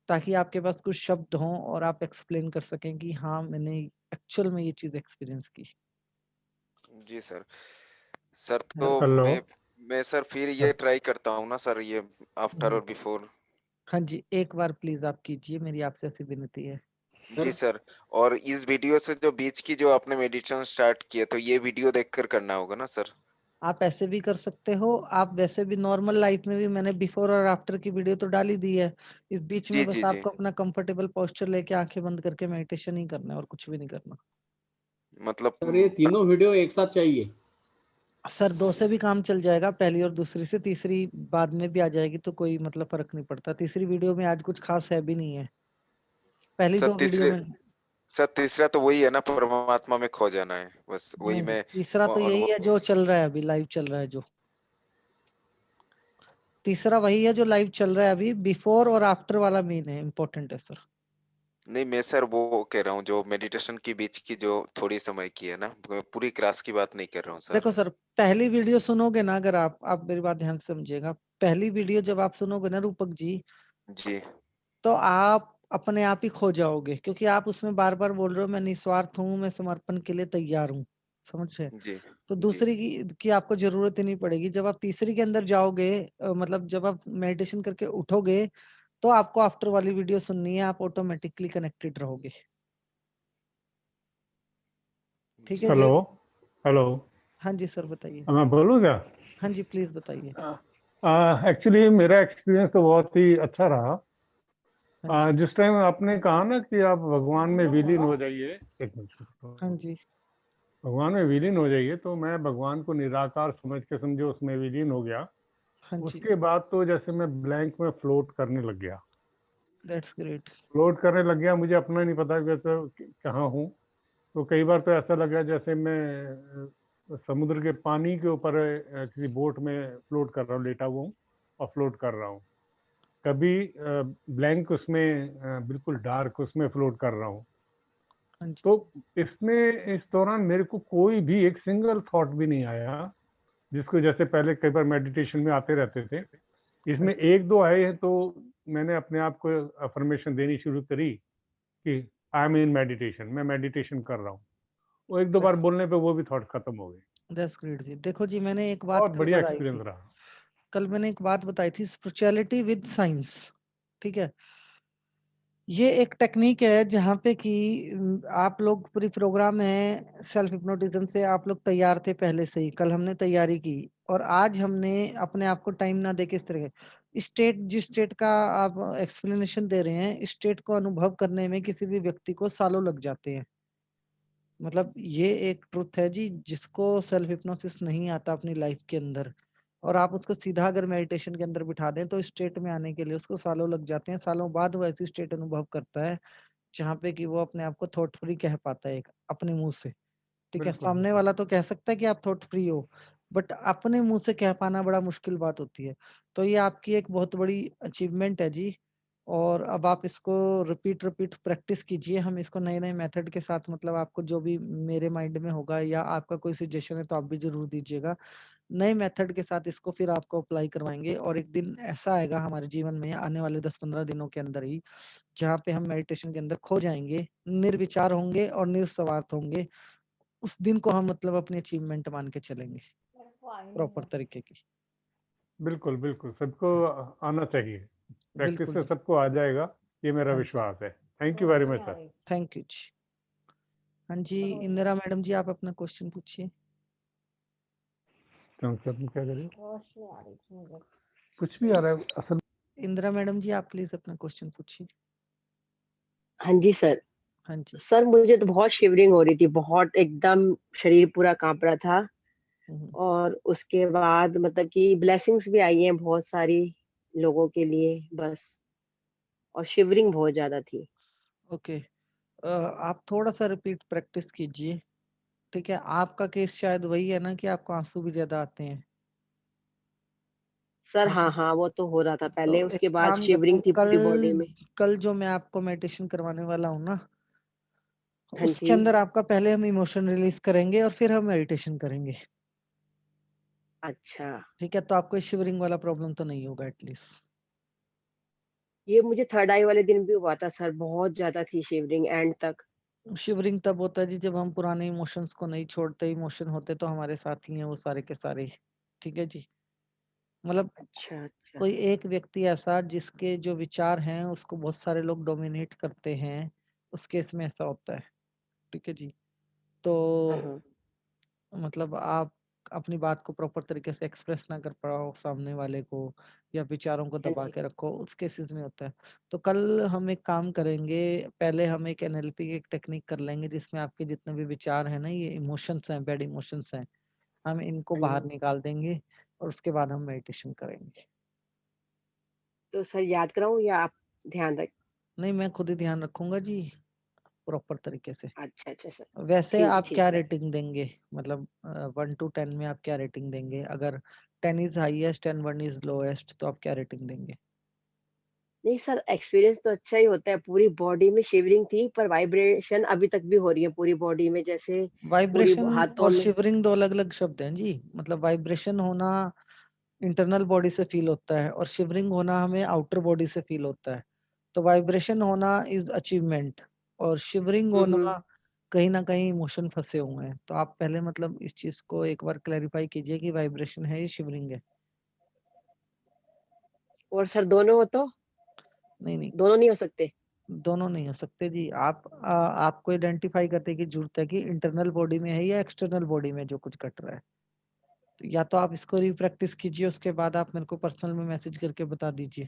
ताकि आपके पास कुछ शब्द हों और आप एक्सप्लेन कर सकें कि हाँ मैंने एक्चुअल में ये चीज एक्सपीरियंस की। जी सर। सर तो हेलो। हेलो। मैं सर फिर ये ट्राई करता हूँ ना सर, ये आफ्टर हम्म। और बिफोर। हाँ जी, एक बार प्लीज आप कीजिए, मेरी आपसे ऐसी विनती है। जी सर। और इस वीडियो से जो बीच की जो आपने मेडिटेशन स्टार्ट किया, तो ये वीडियो देखकर करना होगा ना सर? आप ऐसे भी कर सकते हो, आप वैसे भी नॉर्मल लाइफ में भी मैंने बिफोर और आफ्टर की वीडियो तो डाल ही दी है। इस बीच में जी बस जी जी। आपको अपना कंफर्टेबल पोस्चर लेके आंखें बंद करके मेडिटेशन ही करना है और कुछ भी नहीं करना। मतलब सर ये तीनों वीडियो एक साथ चाहिए। सर 2 से भी काम चल जाएगा, पहली और दूसरी से, तीसरी बाद में भी आ जाएगी तो कोई मतलब फर्क नहीं पड़ता। तीसरी वीडियो में आज कुछ खास है भी नहीं है, पहली सर 2 वीडियो में। सर तीसरा तो वही है ना, परमात्मा में खो जाना है, बस वही नहीं, मैं तीसरा तो यही है जो चल रहा है अभी, लाइव चल रहा है जो। तीसरा वही है जो लाइव चल रहा है अभी, बिफोर और आफ्टर वाला मेन है, इम्पोर्टेंट है सर। नहीं, मैं सर वो कह रहा हूँ जो मेडिटेशन की बीच की जो थोड़ी समय की है ना, मैं पूरी क्लास की बात नहीं कर रहा हूँ सर। देखो सर, पहली वीडियो सुनोगे ना, अगर आप मेरी बात ध्यान से समझिएगा, पहली वीडियो जब आप सुनोगे ना रूपक जी, जी तो आप अपने आप ही खो जाओगे, क्योंकि आप उसमें बार बार बोल रहे हो मैं निस्वार्थ हूँ, मैं समर्पण के लिए तैयार हूँ, समझ रहे? जी तो जी दूसरी की आपको जरूरत ही नहीं पड़ेगी। जब आप तीसरी के अंदर जाओगे, मतलब जब आप मेडिटेशन करके उठोगे, तो आपको आफ्टर वाली वीडियो सुननी है, आप ऑटोमेटिकली कनेक्टेड रहोगे। ठीक है जी। Hello hello. हाँ जी सर, बताइए। मैं बोलूँ क्या? हाँ जी, प्लीज बताइए। एक्चुअली मेरा एक्सपीरियंस तो बहुत ही अच्छा रहा। हाँ जी। जिस टाइम आपने कहा ना कि आप भगवान में विलीन हो जाइए, एक मिनट, हाँ जी। भगवान में विलीन हो जाइए, तो मैं भगवान को निराकार समझ के समझो उसमें विलीन हो गया। हाँ जी, उसके बाद तो जैसे मैं ब्लैंक में फ्लोट करने लग गया। That's great. फ्लोट करने लग गया, मुझे अपना नहीं पता कि कहाँ हूँ। तो कई बार तो ऐसा लगा जैसे मैं समुद्र के पानी के ऊपर किसी बोट में फ्लोट कर रहा हूँ, लेटा हुआ हूँ और फ्लोट कर रहा हूँ। कभी ब्लैंक उसमें बिल्कुल डार्क उसमें फ्लोट कर रहा हूँ। हाँ जी। तो इसमें इस दौरान मेरे को कोई भी एक सिंगल थॉट भी नहीं आया, जिसको जैसे पहले कई बार मेडिटेशन में आते रहते थे। हाँ इसमें जी। एक दो आए हैं तो मैंने अपने आप को अफर्मेशन देनी शुरू करी कि आई एम इन मेडिटेशन, मैं मेडिटेशन कर रहा हूँ। वो एक दो बार बोलने पे वो भी थॉट खत्म हो गए। दैट्स ग्रेट जी। देखो जी, मैंने एक बात बहुत कल बढ़िया बताई एक्सपीरियंस थी। रहा। कल मैंने एक बात बताई थी, स्पिरिचुअलिटी विद साइंस। ठीक है, ये एक टेक्निक है जहाँ पे कि आप लोग पूरी प्रोग्राम है सेल्फ हिप्नोटिज्म से, आप लोग तैयार थे पहले से ही, कल हमने तैयारी की, और आज हमने अपने आप को टाइम ना देके इस तरह स्टेट, जिस स्टेट का आप एक्सप्लेनेशन दे रहे हैं, स्टेट को अनुभव करने में किसी भी व्यक्ति को सालों लग जाते हैं। मतलब ये एक ट्रुथ है जी, जिसको सेल्फ हिप्नोसिस नहीं आता अपनी लाइफ के अंदर, और आप उसको सीधा अगर मेडिटेशन के अंदर बिठा दें, तो स्टेट में आने के लिए उसको सालों लग जाते हैं। सालों बाद वो ऐसी स्टेट अनुभव करता है जहाँ पे कि वो अपने आप को थॉट फ्री कह पाता है, एक अपने मुंह से। ठीक है, बिल्कुल सामने बिल्कुल। वाला तो कह सकता है कि आप थॉट फ्री हो, बट अपने मुंह से कह पाना बड़ा मुश्किल बात होती है। तो ये आपकी एक बहुत बड़ी अचीवमेंट है जी, और अब आप इसको रिपीट रिपीट प्रैक्टिस कीजिए। हम इसको नए नए मेथड के साथ, मतलब आपको जो भी मेरे माइंड में होगा या आपका कोई सजेशन है तो आप भी जरूर दीजिएगा, नए मेथड के साथ इसको फिर आपको अप्लाई करवाएंगे। और एक दिन ऐसा आएगा हमारे जीवन में आने वाले 10-15 दिनों के अंदर ही, जहाँ पे हम मेडिटेशन के अंदर खो जाएंगे, निर्विचार होंगे और निस्वार्थ होंगे। उस दिन को हम मतलब अपनी अचीवमेंट मान के चलेंगे, प्रॉपर तरीके की। बिल्कुल बिल्कुल, सबको आना चाहिए। प्रैक्टिस बिल्कुल से जी। सबको आ जाएगा, ये मेरा हाँ जी, विश्वास है। Thank you very much sir. Thank you जी। हाँ जी, इंदिरा मैडम जी, आप अपना क्वेश्चन पूछिए। तुम क्या कर रहे हो? रोशनी आ रही थी मुझे। कुछ भी आ रहा है असल। इंदिरा मैडम जी, आप प्लीज अपना क्वेश्चन पूछिए। हाँ जी सर। हाँ जी। सर मुझे तो बहुत शिवरिंग हो रही थी, बहुत एकदम शरीर पूरा कांप रहा था। हम्म, और उसके बाद मतलब कि ब्लेसिंग्स भी आई हैं बहुत सारी लोगों के लिए बस। और शिवरिंग बहुत ज्यादा थी। ओके। आप थोड़ा सा रिपीट प्रैक्टिस कीजिए। ठीक है, आपका केस शायद वही है ना कि आपको आंसू भी ज्यादा आते हैं। सर है हाँ ना? हाँ, वो तो हो रहा था पहले, तो एक उसके बाद काम करते शिवरिंग हैं, थी कल पूरी बॉडी में। कल जो मैं आपको मेडिटेशन करवाने वाला हूँ ना, हाँ उसके जी। अंदर आपका पहले हम इमोशन रिलीज करेंगे और फिर हम मेडिटेशन करेंगे। अच्छा। ठीक है, तो आपको शिवरिंग वाला प्रॉब्लम तो नहीं होगा एटलीस्ट। ये मुझे थर्ड आई वाले दिन भी हुआ था सर, बहुत ज्यादा थी शिवरिंग एंड तक। शिवरिंग तब होता है जी जब हम पुराने इमोशंस को नहीं छोड़ते, इमोशन होते तो हमारे साथ ही हैं वो सारे के सारे। ठीक है जी, मतलब अच्छा अच्छा। कोई एक व्यक्ति ऐसा जिसके जो विचार हैं उसको बहुत सारे लोग डोमिनेट करते हैं, उस केस में ऐसा होता है। ठीक है जी। हाँ तो हाँ। मतलब आप अपनी बात को प्रॉपर तरीके से एक्सप्रेस ना कर पाओ सामने वाले को, या विचारों को हाँ दबा जी। के रखो, उस केसेस में होता है। तो कल हम एक काम करेंगे, पहले हम एक एनएलपी की एक टेक्निक कर लेंगे जिसमें आपके जितने भी विचार हैं ना, ये इमोशंस हैं, बैड इमोशंस हैं, हम इनको हाँ बाहर जी। निकाल देंगे और उसके बाद हम मेडिटेशन करेंगे। तो सर याद कराऊँ या आप ध्यान रख नहीं, मैं खुद ही ध्यान रखूंगा जी, प्रॉपर तरीके से। अच्छा, अच्छा सर। वैसे आप ठीक क्या है। रेटिंग देंगे? मतलब 1 to 10 में आप क्या रेटिंग देंगे? अगर 10 is highest and 1 is lowest तो आप क्या रेटिंग देंगे? नहीं सर, एक्सपीरियंस तो अच्छा ही होता है, पूरी बॉडी में शिवरिंग थी, पर वाइब्रेशन अभी तक भी हो रही है पूरी बॉडी में, जैसे पूरी वाइब्रेशन हाथों और में। शिवरिंग दो अलग-अलग शब्द हैं जी। मतलब वाइब्रेशन होना इंटरनल बॉडी से फील होता है और शिवरिंग होना हमें आउटर बॉडी से फील होता है। तो वाइब्रेशन होना इज अचीवमेंट और शिवरिंग हुँ। होना कहीं ना कहीं इमोशन फंसे हुए हैं। तो आप पहले मतलब इस चीज को एक बार क्लैरिफाई कीजिए कि वाइब्रेशन है या शिवरिंग है। और सर दोनों हो तो? नहीं नहीं, दोनों नहीं हो सकते? दोनों नहीं हो सकते जी। आपको आइडेंटिफाई करने की जरूरत है कि इंटरनल बॉडी में है या एक्सटर्नल बॉडी में जो कुछ घट रहा है। तो या तो आप इसको रिप्रैक्टिस कीजिए, उसके बाद आप मेरे को पर्सनल में मैसेज करके बता दीजिए।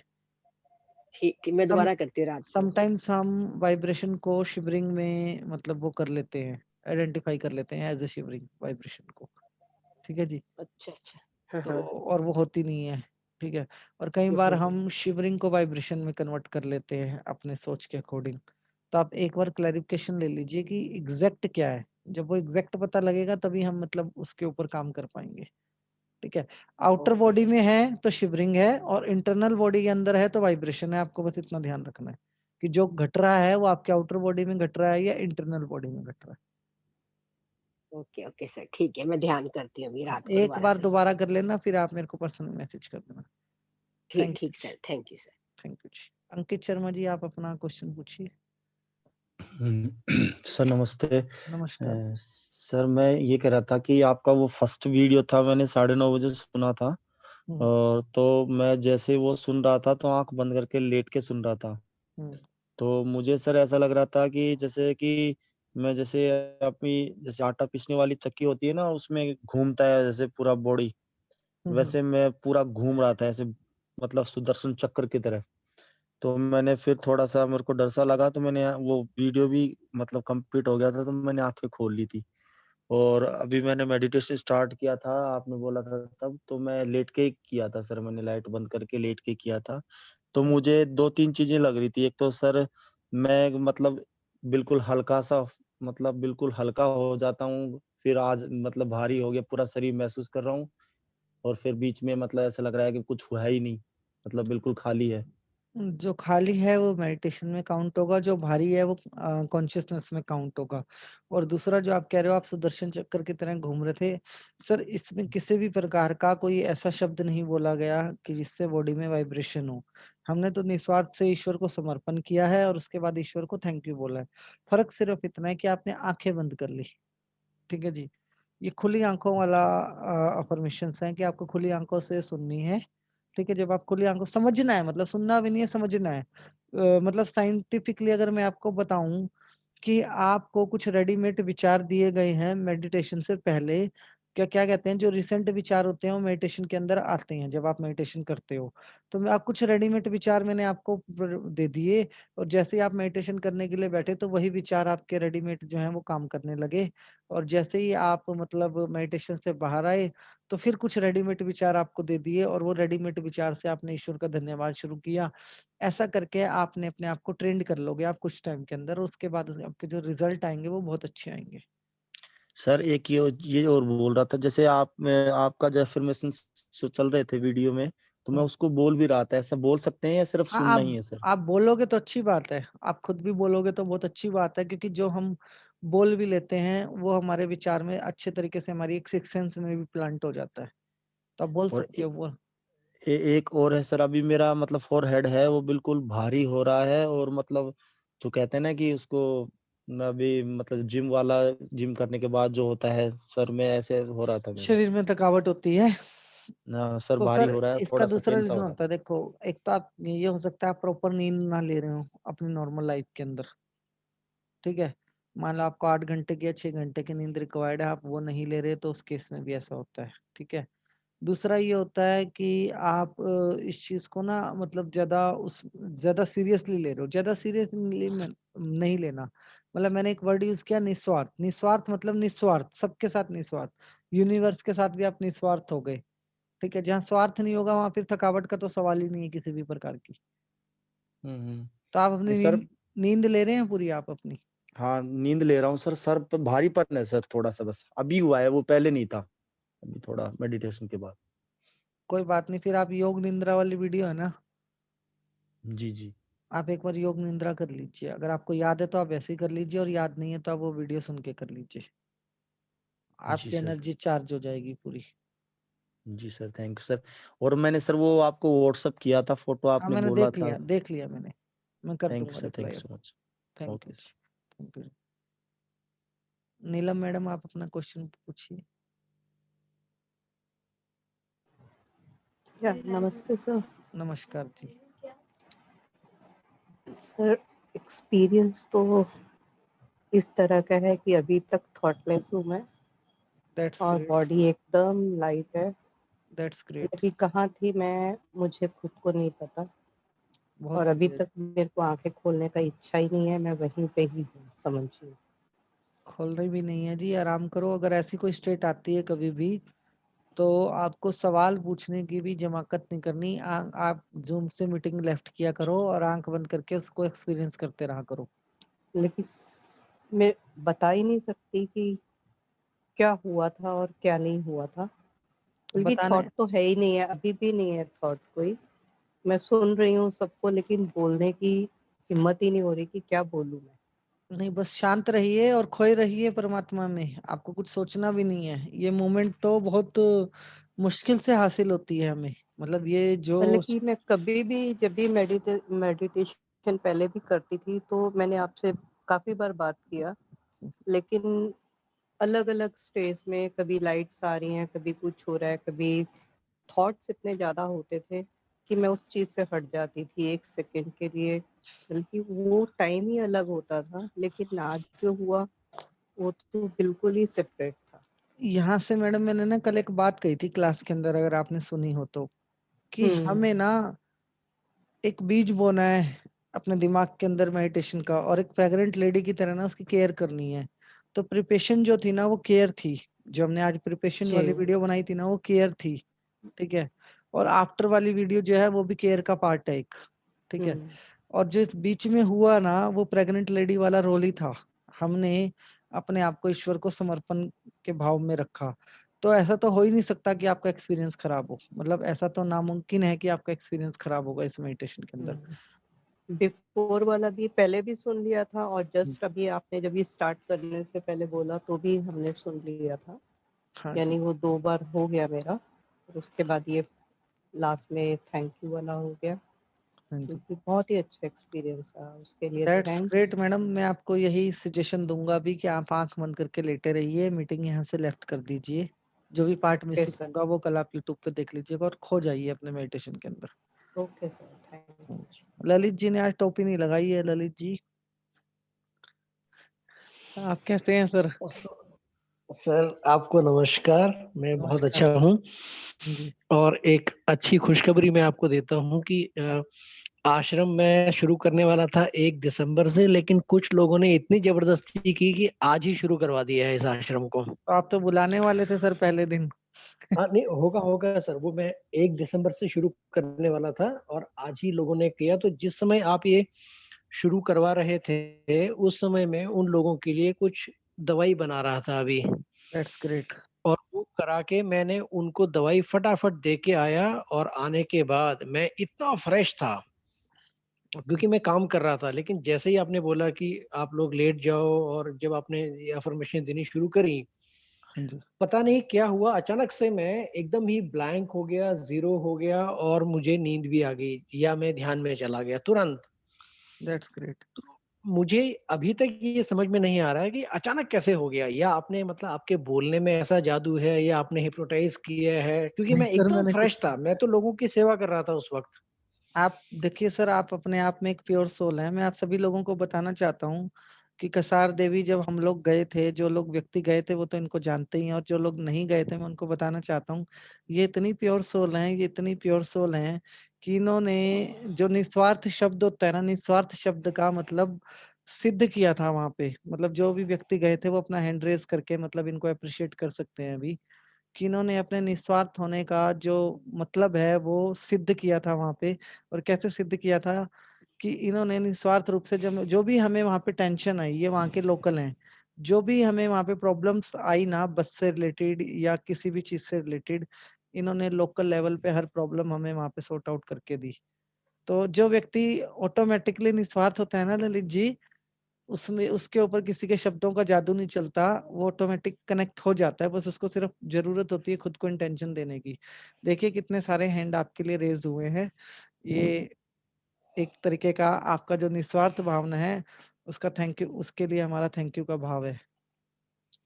ठीक, मैं सम दोबारा करती हूँ रात को। समटाइम्स हम वाइब्रेशन को शिवरिंग में मतलब वो कर लेते हैं, आइडेंटिफाई कर लेते हैं एज अ शिवरिंग वाइब्रेशन को। ठीक है जी। अच्छा, अच्छा। हाँ, तो हाँ। और वो होती नहीं है। ठीक है। और कई बार हुँ। हम शिवरिंग को वाइब्रेशन में कन्वर्ट कर लेते हैं अपने सोच के अकॉर्डिंग। तो आप एक बार क्लैरिफिकेशन ले लीजिए कि एग्जैक्ट क्या है। जब वो एग्जैक्ट पता लगेगा तभी हम मतलब उसके ऊपर काम कर पाएंगे। ठीक है। Outer okay body sir. में है तो शिवरिंग है और इंटरनल बॉडी के अंदर है तो वाइब्रेशन है। आपको बस इतना ध्यान रखना है कि जो घट रहा है वो आपके आउटर बॉडी में घट रहा है या इंटरनल बॉडी में घट रहा है। ओके, ओके सर, ठीक है, मैं ध्यान करती हूँ अभी हाँ, रात को एक दोबारा बार से। दोबारा कर लेना फिर आप मेरे को पर्सनल मैसेज कर देना। ठीक थैंक यू ठीक जी। Sir, thank you sir. Thank you जी। अंकित शर्मा जी, आप अपना क्वेश्चन पूछिए। सर नमस्ते। नमस्कार। सर मैं ये कह रहा था कि आपका वो फर्स्ट वीडियो था, मैंने 9:30 बजे सुना था। हम्म, और तो मैं जैसे वो सुन रहा था तो आंख बंद करके लेट के सुन रहा था। हम्म, तो मुझे सर ऐसा लग रहा था कि जैसे कि मैं जैसे अपनी जैसे आटा पीसने वाली चक्की होती है ना, उसमें घूमता है जैसे पूरा बॉडी, हम्म, वैसे मैं पूरा घूम रहा था ऐसे, मतलब सुदर्शन चक्र की तरह। तो मैंने फिर थोड़ा सा मेरे को डर सा लगा, तो मैंने वो वीडियो भी मतलब कंप्लीट हो गया था तो मैंने आंखें खोल ली थी। और अभी मैंने मेडिटेशन स्टार्ट किया था, आपने बोला था तब, तो मैं लेट के ही किया था सर, मैंने लाइट बंद करके लेट के किया था। तो हम्म, मुझे 2-3 चीजें लग रही थी। एक तो सर मैं मतलब बिल्कुल हल्का सा, मतलब बिल्कुल हल्का हो जाता हूँ, फिर आज मतलब भारी हो गया पूरा शरीर महसूस कर रहा हूँ। और फिर बीच में मतलब ऐसा लग रहा है कि कुछ हुआ ही नहीं, मतलब बिल्कुल खाली है। जो खाली है वो मेडिटेशन में काउंट होगा, जो भारी है वो कॉन्शियसनेस में काउंट होगा। और दूसरा जो आप कह रहे हो, आप सुदर्शन चक्र की तरह घूम रहे थे, सर इसमें किसी भी प्रकार का कोई ऐसा शब्द नहीं बोला गया कि जिससे बॉडी में वाइब्रेशन हो। हमने तो निस्वार्थ से ईश्वर को समर्पण किया है और उसके बाद ईश्वर को थैंक यू बोला है। फर्क सिर्फ इतना है कि आपने आंखें बंद कर ली। ठीक है जी। ये खुली आंखों वाला अफर्मेशंस है कि आपको खुली आंखों से सुननी है। ठीक है। जब आप खुली आंखों समझना है, मतलब सुनना भी नहीं है, समझना है। मतलब साइंटिफिकली अगर मैं आपको बताऊं कि आपको कुछ रेडीमेड विचार दिए गए हैं मेडिटेशन से पहले, क्या क्या कहते हैं, जो रिसेंट विचार होते हैं वो मेडिटेशन के अंदर आते हैं जब आप मेडिटेशन करते हो। तो मैं आप कुछ रेडीमेड विचार मैंने आपको दे दिए और जैसे ही आप मेडिटेशन करने के लिए बैठे तो वही विचार आपके रेडीमेड जो है वो काम करने लगे। और जैसे ही आप मतलब मेडिटेशन से बाहर आए तो फिर कुछ रेडीमेड विचार आपको दे दिए और वो रेडीमेड विचार से आपने ईश्वर का धन्यवाद शुरू किया। ऐसा करके आपने अपने आप को ट्रेंड कर लोगे आप कुछ टाइम के अंदर, उसके बाद आपके जो रिजल्ट आएंगे वो बहुत अच्छे आएंगे। सर एक ये और बोल रहा था, जैसे आपका जो अफर्मेशन चल रहे थे वीडियो में, तो मैं हम्म। उसको बोल भी रहा था, ऐसा बोल सकते हैं या सिर्फ हाँ, सुनना ही आप है सर? आप बोलोगे तो अच्छी बात है। आप खुद भी बोलोगे तो बहुत अच्छी बात है, क्योंकि जो हम बोल भी लेते हैं वो हमारे विचार में अच्छे तरीके से हमारी एक सिक्स सेंस में भी प्लांट हो जाता है। तो आप बोल और सकते हो वो। एक और है सर, अभी मेरा मतलब फोरहेड है वो बिल्कुल भारी हो रहा है, और मतलब जो कहते हैं ना कि उसको, मैं अभी मतलब जिम करने के बाद जो होता है सर, में ऐसे हो रहा था मेरे। शरीर में थकावट होती है। सर तो भारी सर हो रहा है, इसका थोड़ा सा दूसरा पेन सा रीजन हो रहा होता है, देखो एक तो आप ये हो सकता है आप प्रॉपर नींद ना ले रहे हो अपनी नॉर्मल लाइफ के अंदर। ठीक है। मान लो आपको 8 घंटे की या 6 घंटे की नींद रिक्वायर्ड है, आप वो नहीं ले रहे तो उस केस में भी ऐसा होता है। ठीक है। दूसरा ये होता है कि आप इस चीज को ना मतलब ज्यादा सीरियसली ले रहे हो। ज्यादा सीरियसली नहीं लेना। मतलब मैंने एक वर्ड यूज किया, निस्वार्थ। निस्वार्थ मतलब निस्वार्थ, सबके साथ निस्वार्थ। यूनिवर्स के साथ भी आप निस्वार्थ हो गए। ठीक है, जहाँ स्वार्थ नहीं होगा वहां फिर थकावट का तो सवाल ही नहीं है किसी भी प्रकार की। तो आप अपनी सर नींद ले रहे हैं पूरी आप अपनी? हाँ नींद ले रहा हूँ सर पे भारीपन है सर थोड़ा सा, बस अभी हुआ है, वो पहले नहीं था, अभी थोड़ा मेडिटेशन के बाद। कोई बात नहीं, फिर आप योग निंद्रा वाली वीडियो है ना, जी जी आप एक बार योग निंद्रा कर लीजिए। अगर आपको याद है तो आप वैसे ही कर लीजिए, और याद नहीं है तो आप वो वीडियो सुन के कर लीजिए। जी आपकी सर। एनर्जी चार्ज हो जाएगी पूरी। जी सर, थैंक यू सर। और मैंने सर वो आपको व्हाट्सअप किया था, फोटो हाँ आपने मैंने बोला था। देख लिया मैंने, मैं कर थैंक यू दूंगा sir, thank reply you so आपको। Much. Thank you okay sir. Thank you. Neelam madam आप अपना क्वेश्चन पूछिए। या नमस्ते सर। नमस्कार जी। सर एक्सपीरियंस तो इस तरह का है कि अभी तक थॉटलेस हूँ मैं, दैट्स और ग्रेट, बॉडी एकदम लाइट है। दैट्स ये ग्रेट, अभी कहाँ थी मैं, मुझे खुद को नहीं पता, बहुत और अभी बढ़िया। तक मेरे को आंखें खोलने का इच्छा ही नहीं है, मैं वहीं पे ही हूँ, समझिए। खोल रही भी नहीं है जी, आराम करो। अगर ऐसी कोई स्टेट आती है कभी भी तो आपको सवाल पूछने की भी जमाकत नहीं करनी। आप जूम से मीटिंग लेफ्ट किया करो और आंख बंद करके उसको एक्सपीरियंस करते रहा करो। लेकिन मैं बता ही नहीं सकती कि क्या हुआ था और क्या नहीं हुआ था, क्योंकि बताने थॉट तो है ही नहीं है, अभी भी नहीं है थॉट कोई। मैं सुन रही हूँ सबको, लेकिन बोलने की हिम्मत ही नहीं हो रही कि क्या बोलूं मैं। नहीं, बस शांत रहिए और खोए रहिए परमात्मा में। आपको कुछ सोचना भी नहीं है। ये मोमेंट तो बहुत मुश्किल से हासिल होती है हमें, मतलब ये जो मतलब कि मैं कभी भी जब भी मेडिटेशन पहले भी करती थी, तो मैंने आपसे काफी बार बात किया, लेकिन अलग अलग स्टेज में, कभी लाइट्स आ रही हैं, कभी कुछ हो रहा है, कभी थॉट्स इतने ज्यादा होते थे कि मैं उस चीज से हट जाती थी एक सेकंड के लिए, बल्कि वो टाइम ही अलग होता था। लेकिन आज जो हुआ वो तो बिल्कुल ही सेपरेट था। यहाँ से मैडम मैंने ना कल एक बात कही थी क्लास के अंदर, अगर आपने सुनी हो तो, कि हमें ना एक बीज बोना है अपने दिमाग के अंदर मेडिटेशन का, और एक प्रेग्नेंट लेडी की तरह ना उसकी केयर करनी है। तो प्रिपरेशन जो थी ना वो केयर थी। जो हमने आज प्रिपरेशन जी। वाली वीडियो बनाई थी ना वो केयर थी। ठीक है, और आफ्टर वाली वीडियो जो है वो भी केयर का पार्ट है एक। ठीक है, और जो इस बीच में हुआ ना वो प्रेग्नेंट लेडी वाला रोल ही था। हमने अपने आप को ईश्वर को समर्पण के भाव में रखा। तो ऐसा तो हो ही नहीं सकता कि आपका एक्सपीरियंस खराब हो, मतलब ऐसा तो नामुमकिन है कि आपका एक्सपीरियंस खराब होगा इस मेडिटेशन के अंदर। बिफोर वाला भी पहले भी सुन लिया था, और जस्ट अभी आपने जब ये स्टार्ट करने से पहले बोला तो भी हमने सुन लिया था। हाँ जी, यानी वो 2 बार हो गया मेरा, और उसके बाद ये लास्ट में थैंक यू वाला हो गया, हाँ जी। क्योंकि बहुत ही अच्छा एक्सपीरियंस रहा, उसके लिए दैट्स थैंक्स। Great madam. मैं आपको यही सजेशन दूंगा भी कि आप आंख बंद करके लेटे रहिए, मीटिंग यहाँ से लेफ्ट कर दीजिए। जो भी पार्ट ओके मिसिंग सर। होगा वो कल आप यूट्यूब पे देख लीजिएगा और खो जाइए अपने मेडिटेशन के अंदर। Okay sir, thank you. Lalit ji ने आज टोपी नहीं लगाई है। ललित जी आप कैसे हैं सर? सर आपको नमस्कार, मैं बहुत नमस्कार अच्छा हूँ। जी। और एक अच्छी खुशखबरी मैं आपको देता हूँ कि आश्रम मैं शुरू करने वाला था 1 दिसंबर से, लेकिन कुछ लोगों ने इतनी जबरदस्ती की कि आज ही शुरू करवा दिया है इस आश्रम को। तो आप तो बुलाने वाले थे सर पहले दिन। हाँ नहीं होगा सर, वो मैं 1 दिसंबर से शुरू करने वाला था और आज ही लोगों ने किया। तो जिस समय आप ये शुरू करवा रहे थे उस समय मैं उन लोगों के लिए कुछ दवाई बना रहा था अभी, दैट्स ग्रेट। और वो करा के मैंने उनको दवाई फटाफट दे के आया, और आने के बाद मैं इतना फ्रेश था क्योंकि मैं काम कर रहा था। लेकिन जैसे ही आपने बोला कि आप लोग लेट जाओ, और जब आपने ये अफर्मेशन देनी शुरू करी, हाँ जी, पता नहीं क्या हुआ, अचानक से मैं एकदम ही ब्लैंक हो गया, जीरो हो गया, और मुझे नींद भी आ गई, या मैं ध्यान में चला गया तुरंत। That's great. मुझे अभी तक ये समझ में नहीं आ रहा है कि अचानक कैसे हो गया, या आपने मतलब आपके बोलने में ऐसा जादू है, या आपने हिप्नोटाइज किया है, क्योंकि नहीं मैं सर, एकदम मैंने कुछ फ्रेश था, मैं तो लोगों की सेवा कर रहा था उस वक्त। आप देखिए सर, आप अपने आप में एक प्योर सोल हैं। मैं आप सभी लोगों को बताना चाहता हूँ कि कसार देवी जब हम लोग गए थे, जो लोग व्यक्ति गए थे वो तो इनको जानते ही हैं, और जो लोग नहीं गए थे मैं उनको बताना चाहता हूँ, ये इतनी प्योर सोल हैं, ये इतनी प्योर सोल हैं कि इन्होंने जो निस्वार्थ शब्द होता है ना, निस्वार्थ शब्द का मतलब सिद्ध किया था वहां पे। मतलब जो भी व्यक्ति गए थे वो अपना हैंड रेज करके मतलब इनको अप्रिशिएट कर सकते हैं अभी। कि इन्होंने अपने निस्वार्थ होने का जो मतलब है वो सिद्ध किया था वहाँ पे। और कैसे सिद्ध किया था कि इन्होंने निस्वार्थ रूप से जब जो भी हमें वहाँ पे टेंशन आई, ये वहाँ के लोकल हैं, जो भी हमें वहाँ पे प्रॉब्लम्स आई ना बस से रिलेटेड या किसी भी चीज से रिलेटेड, इन्होंने लोकल लेवल पे हर प्रॉब्लम हमें वहाँ पे सॉर्ट आउट करके दी। तो जो व्यक्ति ऑटोमेटिकली निस्वार्थ होता है ना ललित जी, उसमें उसके ऊपर किसी के शब्दों का जादू नहीं चलता, वो ऑटोमेटिक कनेक्ट हो जाता है, बस उसको सिर्फ जरूरत होती है खुद को इंटेंशन देने की। देखिए कितने सारे हैंड आपके लिए रेज हुए हैं, ये एक तरीके का आपका जो निस्वार्थ भावना है उसका थैंक यू, उसके लिए हमारा थैंक यू का भाव है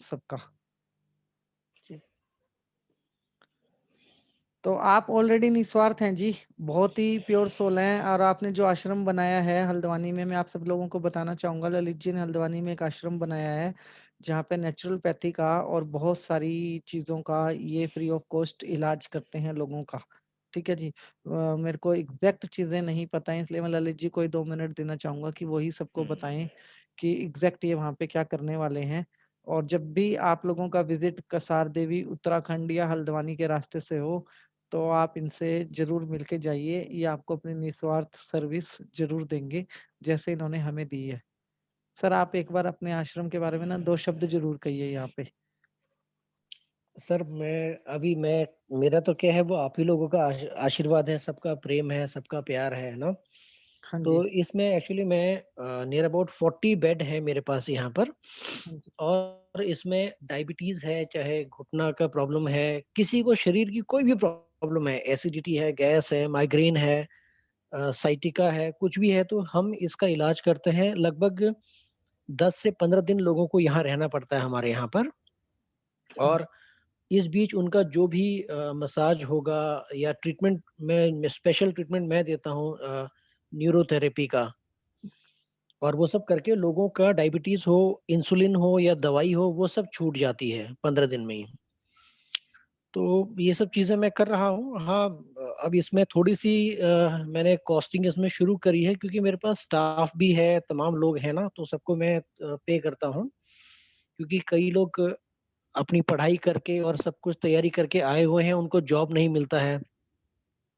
सबका। तो आप ऑलरेडी निस्वार्थ हैं जी, बहुत ही प्योर सोल हैं। और आपने जो आश्रम बनाया है हल्द्वानी में, मैं आप सब लोगों को बताना चाहूंगा, ललित जी ने हल्द्वानी में एक आश्रम बनाया है जहाँ पे नेचुरोपैथी का और बहुत सारी चीजों का ये फ्री ऑफ कॉस्ट इलाज करते हैं लोगों का। ठीक है जी। मेरे को एग्जैक्ट चीजें नहीं पता है, इसलिए मैं ललित जी को ही 2 मिनट देना चाहूंगा कि वही सबको बताएं कि एग्जैक्ट ये वहाँ पे क्या करने वाले हैं। और जब भी आप लोगों का विजिट कसार देवी उत्तराखंड या हल्द्वानी के रास्ते से हो तो आप इनसे जरूर मिलके जाइए, ये आपको अपनी निस्वार्थ सर्विस जरूर देंगे जैसे इन्होंने हमें दी है। सर आप एक बार अपने आश्रम के बारे में ना 2 शब्द जरूर कहिए यहाँ पे। सर मैं मेरा तो क्या है, वो आप ही लोगों का आशीर्वाद है, सबका प्रेम है, सबका प्यार है ना। हाँ जी। तो इसमें एक्चुअली मैं नियर अबाउट 40 बेड है मेरे पास यहाँ पर। हाँ जी। और इसमें डायबिटीज है, चाहे घुटना का प्रॉब्लम है, किसी को शरीर की कोई भी प्रॉब्लम है, एसिडिटी है, गैस है, माइग्रेन है, साइटिका है, कुछ भी है, तो हम इसका इलाज करते हैं। लगभग 10 से 15 दिन लोगों को यहाँ रहना पड़ता है हमारे यहाँ पर। और इस बीच उनका जो भी मसाज होगा या ट्रीटमेंट में स्पेशल ट्रीटमेंट मैं देता हूँ न्यूरोथेरेपी का। और वो सब करके लोगों का डायबिटीज हो, इंसुलिन हो या दवाई हो, वो सब छूट जाती है 15 दिन में ही। तो ये सब चीजें मैं कर रहा हूँ। हाँ, अब इसमें थोड़ी सी मैंने कॉस्टिंग इसमें शुरू करी है, क्योंकि मेरे पास स्टाफ भी है, तमाम लोग हैं ना, तो सबको मैं पे करता हूँ। क्योंकि कई लोग अपनी पढ़ाई करके और सब कुछ तैयारी करके आए हुए हैं, उनको जॉब नहीं मिलता है।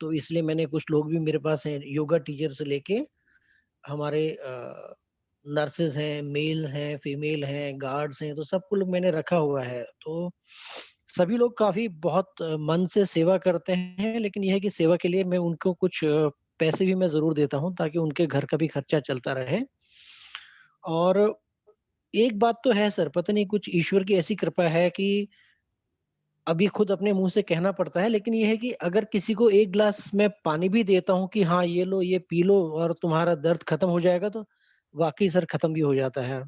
तो इसलिए मैंने कुछ लोग भी मेरे पास हैं, योगा टीचर से लेके हमारे नर्सेज हैं, मेल हैं, फीमेल हैं, गार्ड्स हैं, तो सबको लोग मैंने रखा हुआ है। तो सभी लोग काफी बहुत मन से सेवा करते हैं, लेकिन यह है कि सेवा के लिए मैं उनको कुछ पैसे भी मैं जरूर देता हूँ, ताकि उनके घर का भी खर्चा चलता रहे। और एक बात तो है सर, पता नहीं कुछ ईश्वर की ऐसी कृपा है कि अभी खुद अपने मुंह से कहना पड़ता है, लेकिन ये है कि अगर किसी को 1 ग्लास मैं पानी भी देता हूँ कि हाँ ये लो, ये पी लो और तुम्हारा दर्द खत्म हो जाएगा, तो वाकई सर खत्म भी हो जाता है।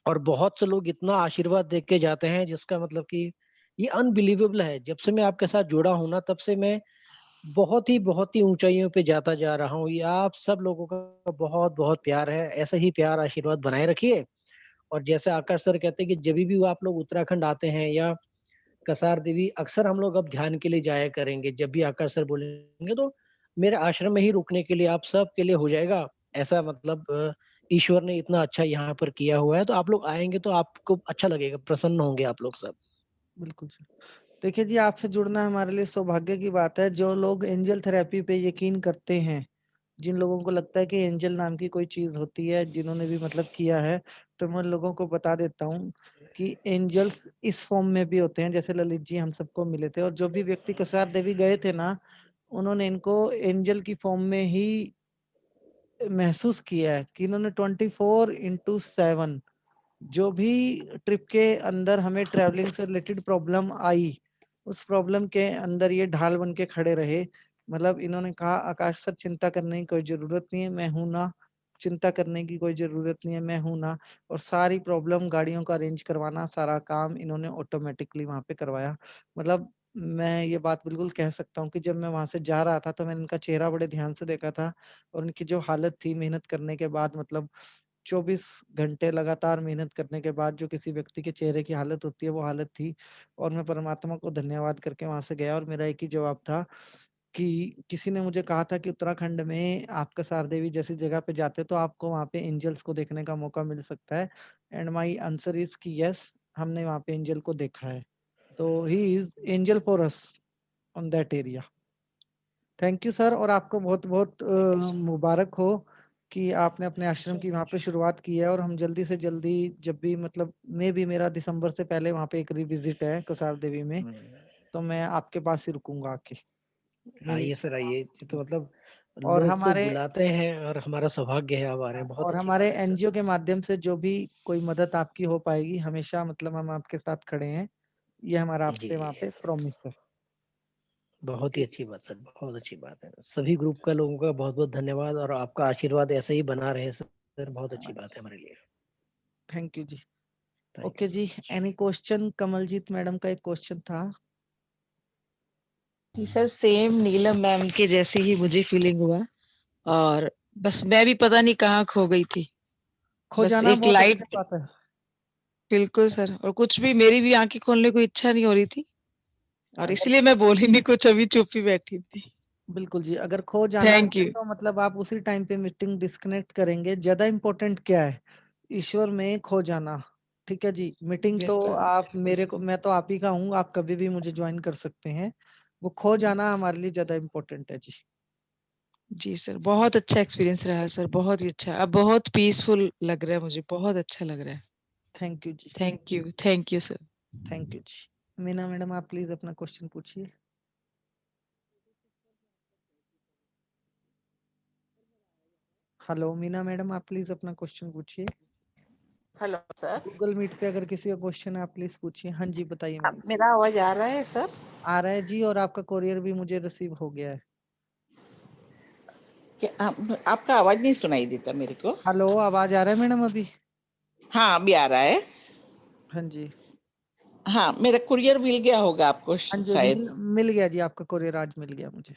और बहुत से लोग इतना आशीर्वाद देख के जाते हैं, जिसका मतलब कि ये अनबिलीवेबल है। जब से मैं आपके साथ जुड़ा हूँ ना, तब से मैं बहुत ही ऊंचाइयों पे जाता जा रहा हूँ। ये आप सब लोगों का बहुत बहुत प्यार है, ऐसा ही प्यार आशीर्वाद बनाए रखिए। और जैसे आकाश सर कहते हैं कि जब भी आप लोग उत्तराखंड आते हैं या कसार देवी, अक्सर हम लोग अब ध्यान के लिए जाया करेंगे। जब भी आकाश सर बोलेंगे तो मेरे आश्रम में ही रुकने के लिए आप सब के लिए हो जाएगा। ऐसा मतलब ईश्वर ने इतना अच्छा यहाँ पर किया हुआ है, तो आप लोग आएंगे तो आपको अच्छा लगेगा, प्रसन्न होंगे आप लोग सब। बिल्कुल सर। देखिए जी, आपसे जुड़ना हमारे लिए सौभाग्य की बात है। जो लोग एंजल थेरेपी पे यकीन करते हैं, जिन लोगों को लगता है कि एंजल नाम की कोई चीज होती है, जिन्होंने भी मतलब किया है, तो मैं उन लोगों को बता देता हूँ कि एंजल्स इस फॉर्म में भी होते हैं। जैसे ललित जी हम सबको मिले थे, और जो भी व्यक्ति कसार देवी गए थे ना, उन्होंने इनको एंजल की फॉर्म में ही महसूस किया है कि इन्होंने 24/7 जो भी ट्रिप के अंदर हमें ट्रैवलिंग से रिलेटेड प्रॉब्लम आई, उस प्रॉब्लम के अंदर ये ढाल बन के खड़े रहे। मतलब इन्होंने कहा आकाश सर चिंता करने की कोई जरूरत नहीं है, मैं हूं ना, चिंता करने की कोई जरूरत नहीं है, मैं हूं ना। और सारी प्रॉब्लम, गाड़ियों का अरेंज करवाना, सारा काम इन्होंने ऑटोमेटिकली वहां पे करवाया। मतलब मैं ये बात बिल्कुल कह सकता हूँ कि जब मैं वहां से जा रहा था तो मैंने इनका चेहरा बड़े ध्यान से देखा था, और उनकी जो हालत थी मेहनत करने के बाद, मतलब 24 घंटे लगातार मेहनत करने के बाद जो किसी व्यक्ति के चेहरे की हालत होती है, वो हालत थी। और मैं परमात्मा को धन्यवाद करके वहां से गया, और मेरा एक ही जवाब था कि किसी ने मुझे कहा था कि उत्तराखंड में आप कसार देवी जैसी जगह पे जाते तो आपको वहां पे एंजल्स को देखने का मौका मिल सकता है। एंड माई आंसर इज कि यस, हमने वहां पे एंजल को देखा है। तो he is angel for us on that area. Thank you sir, और आपको बहुत बहुत मुबारक हो कि आपने अपने आश्रम की वहाँ पे शुरुआत की है, और हम जल्दी से जल्दी जब भी मतलब भी मेरा दिसंबर से पहले वहाँ पे एक रिविजिट है कसार देवी में, तो मैं आपके पास ही रुकूंगा आके। आइए सर आइए, ये तो मतलब और लोग तो हमारे बुलाते हैं और हमारा सौभाग्य है, अब आ रहे हैं, बहुत और अच्छी हमारे बात है सर। एनजीओ के माध्यम से जो भी कोई मदद आपकी हो पाएगी, हमेशा मतलब हम आपके साथ खड़े हैं, ये हमारा आपसे जी वहाँ पे प्रॉमिस है। बहुत ही अच्छी बात सर, बहुत अच्छी बात है। सभी ग्रुप का लोगों का बहुत बहुत धन्यवाद, और आपका आशीर्वाद ऐसे ही बना रहे सर, बहुत अच्छी बात है हमारे लिए। थैंक यू जी। Thank ओके you जी, एनी क्वेश्चन? कमलजीत मैडम का एक क्वेश्चन था। जी सर, सेम नीलम मैम के जैसे ही मुझे फीलिंग हुआ, और बस मैं भी पता नहीं कहाँ खो गई थी। खो बस जाना एक बहुत अच्छी लाइट, बात है। बिल्कुल सर, और कुछ भी मेरी भी आंखें खोलने को इच्छा नहीं हो रही थी, और अगर इसलिए मैं बोली नहीं कुछ, अभी चुप ही बैठी थी। बिल्कुल जी, अगर खो जाना थैंक है यू। तो मतलब आप उसी टाइम पे मीटिंग डिस्कनेक्ट करेंगे। ज्यादा इम्पोर्टेंट क्या है? ईश्वर में खो जाना। ठीक है जी, मीटिंग तो आप मेरे को, मैं तो आप ही का हूँ, आप कभी भी मुझे ज्वाइन कर सकते हैं। वो खो जाना हमारे लिए ज्यादा इम्पोर्टेंट है जी। जी सर, बहुत अच्छा एक्सपीरियंस रहा सर, बहुत ही अच्छा। अब बहुत पीसफुल लग रहा है मुझे, बहुत अच्छा लग रहा है। थैंक यू जी। Thank you sir. Thank you जी। मीना मैडम, आप प्लीज अपना क्वेश्चन पूछिए। हेलो मीना मैडम, आप प्लीज अपना क्वेश्चन पूछिए। हेलो सर, गूगल मीट पे अगर किसी का क्वेश्चन है आप प्लीज पूछिए। हाँ जी, बताइए मैडम। मेरा आवाज आ रहा है सर? आ रहा है जी, और आपका कोरियर भी मुझे रिसीव हो गया है। क्या आपका आवाज नहीं सुनाई देता मेरे को? हेलो, आवाज आ रहा है मैडम अभी? हाँ अभी आ रहा है। हाँ जी। हाँ मेरा कुरियर मिल गया होगा आपको हाँ जी, शायद। मिल गया जी, आपका कोरियर आज मिल गया मुझे।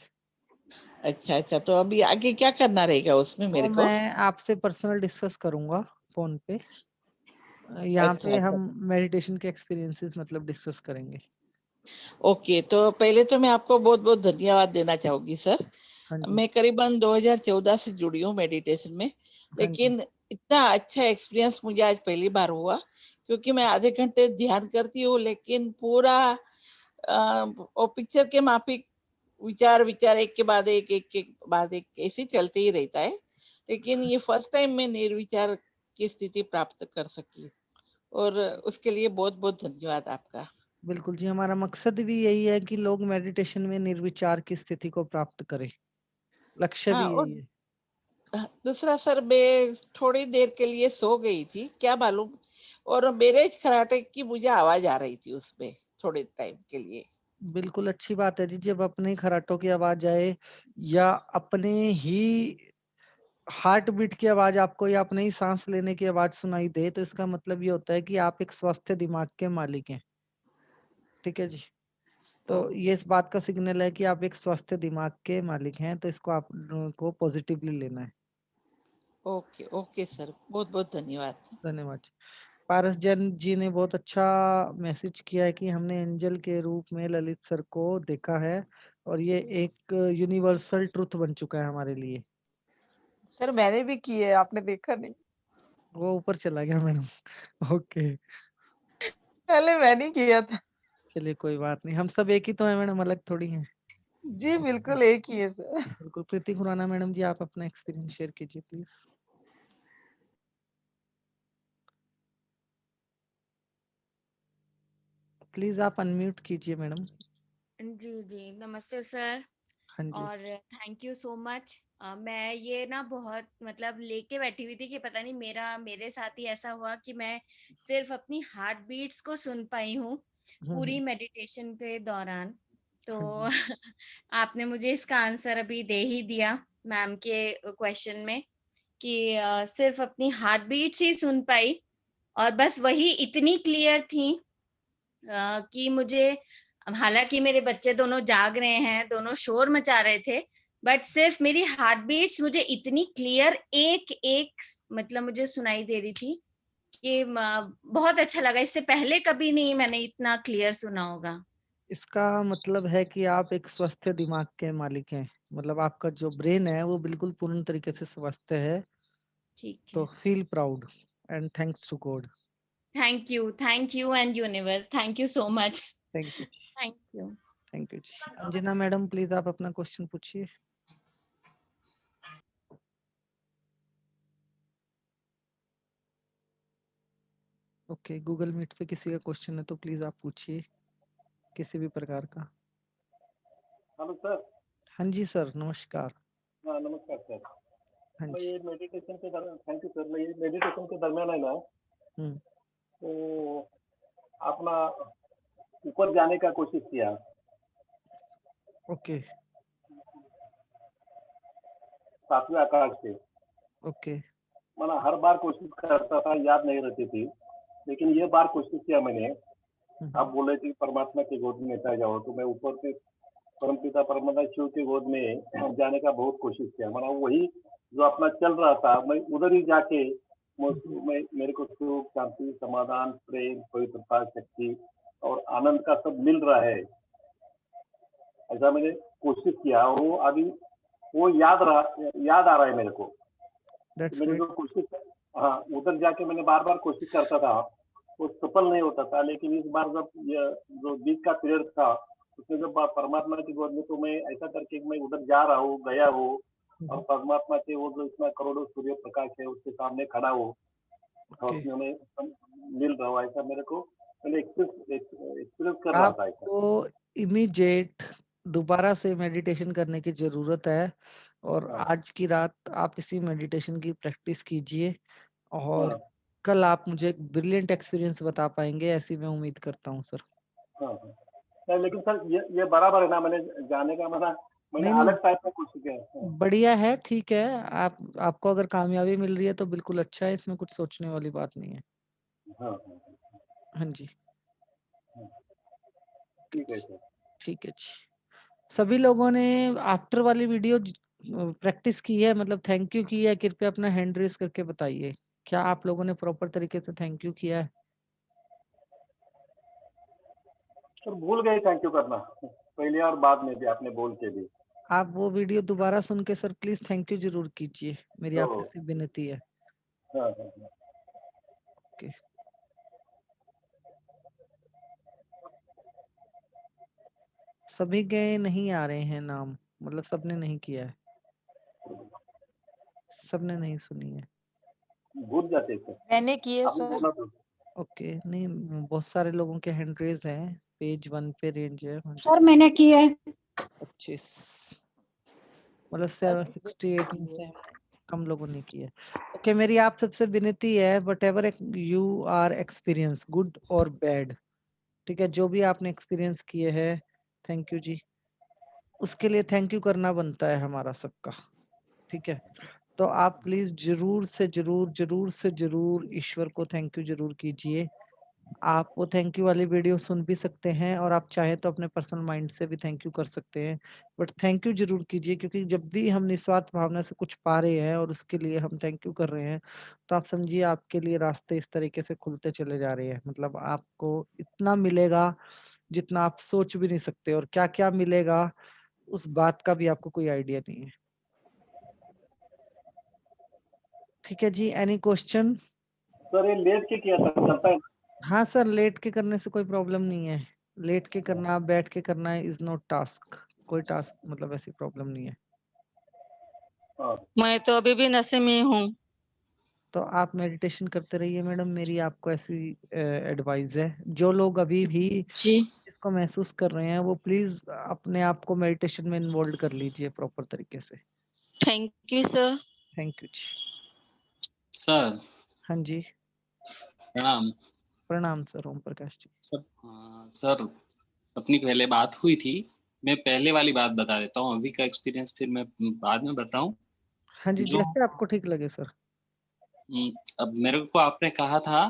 अच्छा अच्छा, तो अभी आगे क्या करना रहेगा उसमें तो मेरे को? मैं आपसे पर्सनल डिस्कस करूंगा फोन पे। यहाँ अच्छा पे अच्छा। हम मेडिटेशन के एक्सपीरियंसेस मतलब डिस्कस करेंगे। ओके, तो पहले तो मैं आपको बहुत बहुत धन्यवाद देना चाहूंगी सर। हाँ जी। मैं करीबन 2014 से जुड़ी हूँ मेडिटेशन में, हाँ जी। लेकिन इतना अच्छा एक्सपीरियंस मुझे आज पहली बार हुआ, क्योंकि मैं आधे घंटे ध्यान करती हूँ लेकिन पूरा वो पिक्चर के माफिक विचार विचार एक के बाद एक बाद एक ऐसे चलते ही रहता है। लेकिन ये फर्स्ट टाइम मैं निर्विचार की स्थिति प्राप्त कर सकी, और उसके लिए बहुत बहुत धन्यवाद आपका। बिल्कुल जी, हमारा मकसद भी यही है कि लोग मेडिटेशन में निर्विचार की स्थिति को प्राप्त करें। लक्ष्य हाँ, भी और यही है। दूसरा सर, मैं थोड़ी देर के लिए सो गई थी क्या मालूम, और मेरे खराटे की मुझे आवाज आ रही थी उसमें थोड़े टाइम के लिए। बिल्कुल अच्छी बात है जी, जब अपने खराटों की आवाज आए, या अपने ही हार्ट बीट की आवाज आपको, या अपने ही सांस लेने की आवाज सुनाई दे, तो इसका मतलब ये होता है कि आप एक स्वस्थ दिमाग के मालिक हैं। ठीक है जी। तो ये इस बात का सिग्नल है कि आप एक स्वस्थ दिमाग के मालिक हैं, तो इसको आप को पॉजिटिवली लेना है। ओके ओके सर, बहुत बहुत धन्यवाद। धन्यवाद। पारस जैन जी ने बहुत अच्छा मैसेज किया है कि हमने एंजल के रूप में ललित सर को देखा है, और ये एक यूनिवर्सल ट्रुथ बन चुका है हमारे लिए। सर मैंने भी की है, आपने देखा नहीं? वो ऊपर चला गया मैडम। ओके, पहले मैंने किया था। चलिए कोई बात नहीं, हम सब एक ही तो है मैडम, अलग थोड़ी हैं। जी बिल्कुल एक ही है सर। बिल्कुल। प्रीति खुराना मैडम जी, आप अपना एक्सपीरियंस शेयर कीजिए प्लीज। प्लीज आप अनम्यूट कीजिए मैडम। जी जी, नमस्ते सर, हाँ जी। और थैंक यू सो मच। मैं ये ना बहुत मतलब लेके बैठी हुई थी कि पता नहीं मेरे साथ ही ऐसा हुआ कि मैं सिर्फ अपनी हार्ट बीट्स को सुन पाई हूँ पूरी मेडिटेशन के दौरान। तो आपने मुझे इसका आंसर अभी दे ही दिया मैम के क्वेश्चन में, कि सिर्फ अपनी हार्ट बीट्स ही सुन पाई, और बस वही इतनी क्लियर थी कि मुझे, हालांकि मेरे बच्चे दोनों जाग रहे हैं, दोनों शोर मचा रहे थे, बट सिर्फ मेरी हार्ट बीट्स मुझे इतनी क्लियर एक एक मतलब मुझे सुनाई दे रही थी कि बहुत अच्छा लगा। इससे पहले कभी नहीं मैंने इतना क्लियर सुना होगा। इसका मतलब है कि आप एक स्वस्थ दिमाग के मालिक हैं, मतलब आपका जो ब्रेन है वो बिल्कुल पूर्ण तरीके से स्वस्थ है। ठीक तो है, feel proud and thanks to God. Thank you and universe, thank you so much. Thank you thank you. Thank you जी। अंजना मैडम प्लीज आप अपना क्वेश्चन पूछिए। ओके, गूगल मीट पे किसी का क्वेश्चन है तो प्लीज आप पूछिए, किसी भी प्रकार का। Hello sir. हाँ जी सर, नमस्कार। हाँ नमस्कार सर। हाँ मैं जी। ये मेडिटेशन के दरमियान, थैंक यू सर, मैं ये मेडिटेशन के दरमियान है ना, हम्म, तो अपना ऊपर जाने का कोशिश किया, ओके 7वें आकाश से। ओके मैंने हर बार कोशिश करता था, याद नहीं रहती थी, लेकिन ये बार कोशिश किया मैंने। आप बोले कि परमात्मा की गोद में लेटा जाओ, तो मैं ऊपर से परमपिता परमात्मा शिव की गोद में जाने का बहुत कोशिश किया। मैंने वही जो अपना चल रहा था, मैं उधर ही जाके मेरे को सुख, शांति, समाधान, प्रेम, पवित्रता, शक्ति और आनंद का सब मिल रहा है, ऐसा मैंने कोशिश किया। और वो अभी वो याद आ रहा है मेरे को। मैंने जो कोशिश, हाँ उधर जाके मैंने बार बार कोशिश करता था, वो सफल नहीं होता था। लेकिन इस बार जब ये जो बीच का पीरियड था, उसमें जब परमात्मा की गोद में, तो मैं ऐसा करके मैं उधर जा रहा हूँ, गया हूँ, और परमात्मा के वो जो इतना करोड़ों सूर्य प्रकाश है उसके सामने खड़ा हूँ, और उसमें मैं मिल रहा हूँ। ऐसा मेरे को मैंने एक्सपीरियंस कर रहा था। आपको इमीडिएट दोबारा से मेडिटेशन करने की जरूरत है, और आज की रात आप इसी मेडिटेशन की प्रैक्टिस कीजिए, और कल आप मुझे एक ब्रिलियंट एक्सपीरियंस बता पाएंगे, ऐसी मैं उम्मीद करता हूँ सर। हाँ, लेकिन सर ये बराबर है ना, मैंने जाने का मैंने नहीं, अलग टाइप का कोशिश किया। बढ़िया है, ठीक है। आपको अगर कामयाबी मिल रही है तो बिल्कुल अच्छा है, इसमें कुछ सोचने वाली बात नहीं है। हाँ जी, ठीक है सर। ठीक है जी। सभी लोगों ने आफ्टर वाली वीडियो प्रैक्टिस की है, मतलब थैंक यू की है? कृपया अपना हैंड रेस करके बताइए, क्या आप लोगों ने प्रॉपर तरीके से थैंक यू किया है? सर भूल गए थैंक यू करना, पहले और बाद में भी आपने बोल के भी। आप वो वीडियो दोबारा सुन के सर प्लीज थैंक यू जरूर कीजिए, मेरी आपसे सिर्फ विनती है। ओके, सभी के नहीं आ रहे हैं नाम, मतलब सबने नहीं किया है, सबने नहीं सुनी है। भूल जाते सर। मैंने किए सर। ओके, नहीं बहुत सारे लोगों के हैंड रेज हैं, पेज 1 पे रेंज है सर मैंने किया है 25, मतलब 68 में से कम लोगों ने किया। ओके, मेरी आप सबसे विनती है, whatever you are experience, good और बैड, ठीक है, जो भी आपने एक्सपीरियंस किए हैं, थैंक यू जी, उसके लिए थैंक यू करना बनता है हमारा सबका, ठीक है। तो आप प्लीज जरूर से जरूर ईश्वर को थैंक यू जरूर कीजिए। आप वो थैंक यू वाली वीडियो सुन भी सकते हैं, और आप चाहे तो अपने पर्सनल माइंड से भी थैंक यू कर सकते हैं, बट थैंक यू जरूर कीजिए, क्योंकि जब भी हम निस्वार्थ भावना से कुछ पा रहे हैं और उसके लिए हम थैंक यू कर रहे हैं, तो आप समझिए आपके लिए रास्ते इस तरीके से खुलते चले जा रहे हैं। मतलब आपको इतना मिलेगा जितना आप सोच भी नहीं सकते, और क्या क्या मिलेगा उस बात का भी आपको कोई आइडिया नहीं है। ठीक है जी, एनी क्वेश्चन? सर ये लेट के किया था, चलता है? हाँ सर, लेट के करने से कोई प्रॉब्लम नहीं है, लेट के करना, बैठ के करना इज नॉट टास्क, कोई टास्क मतलब ऐसी प्रॉब्लम नहीं है। मैं तो अभी भी नशे में हूँ। तो आप मेडिटेशन करते रहिए मैडम, मेरी आपको ऐसी एडवाइस है। जो लोग अभी भी इसको महसूस कर रहे हैं, वो प्लीज अपने आप को मेडिटेशन में इन्वॉल्व कर लीजिए प्रॉपर तरीके से। Thank you sir. Thank you जी। सर। हाँ जी, प्रणाम। प्रणाम सर, ओम प्रकाश जी। सर अपनी पहले बात हुई थी, मैं पहले वाली बात बता देता हूँ, अभी का एक्सपीरियंस फिर मैं बाद में बताऊं। हाँ जी, जैसे आपको ठीक लगे सर। अब मेरे को आपने कहा था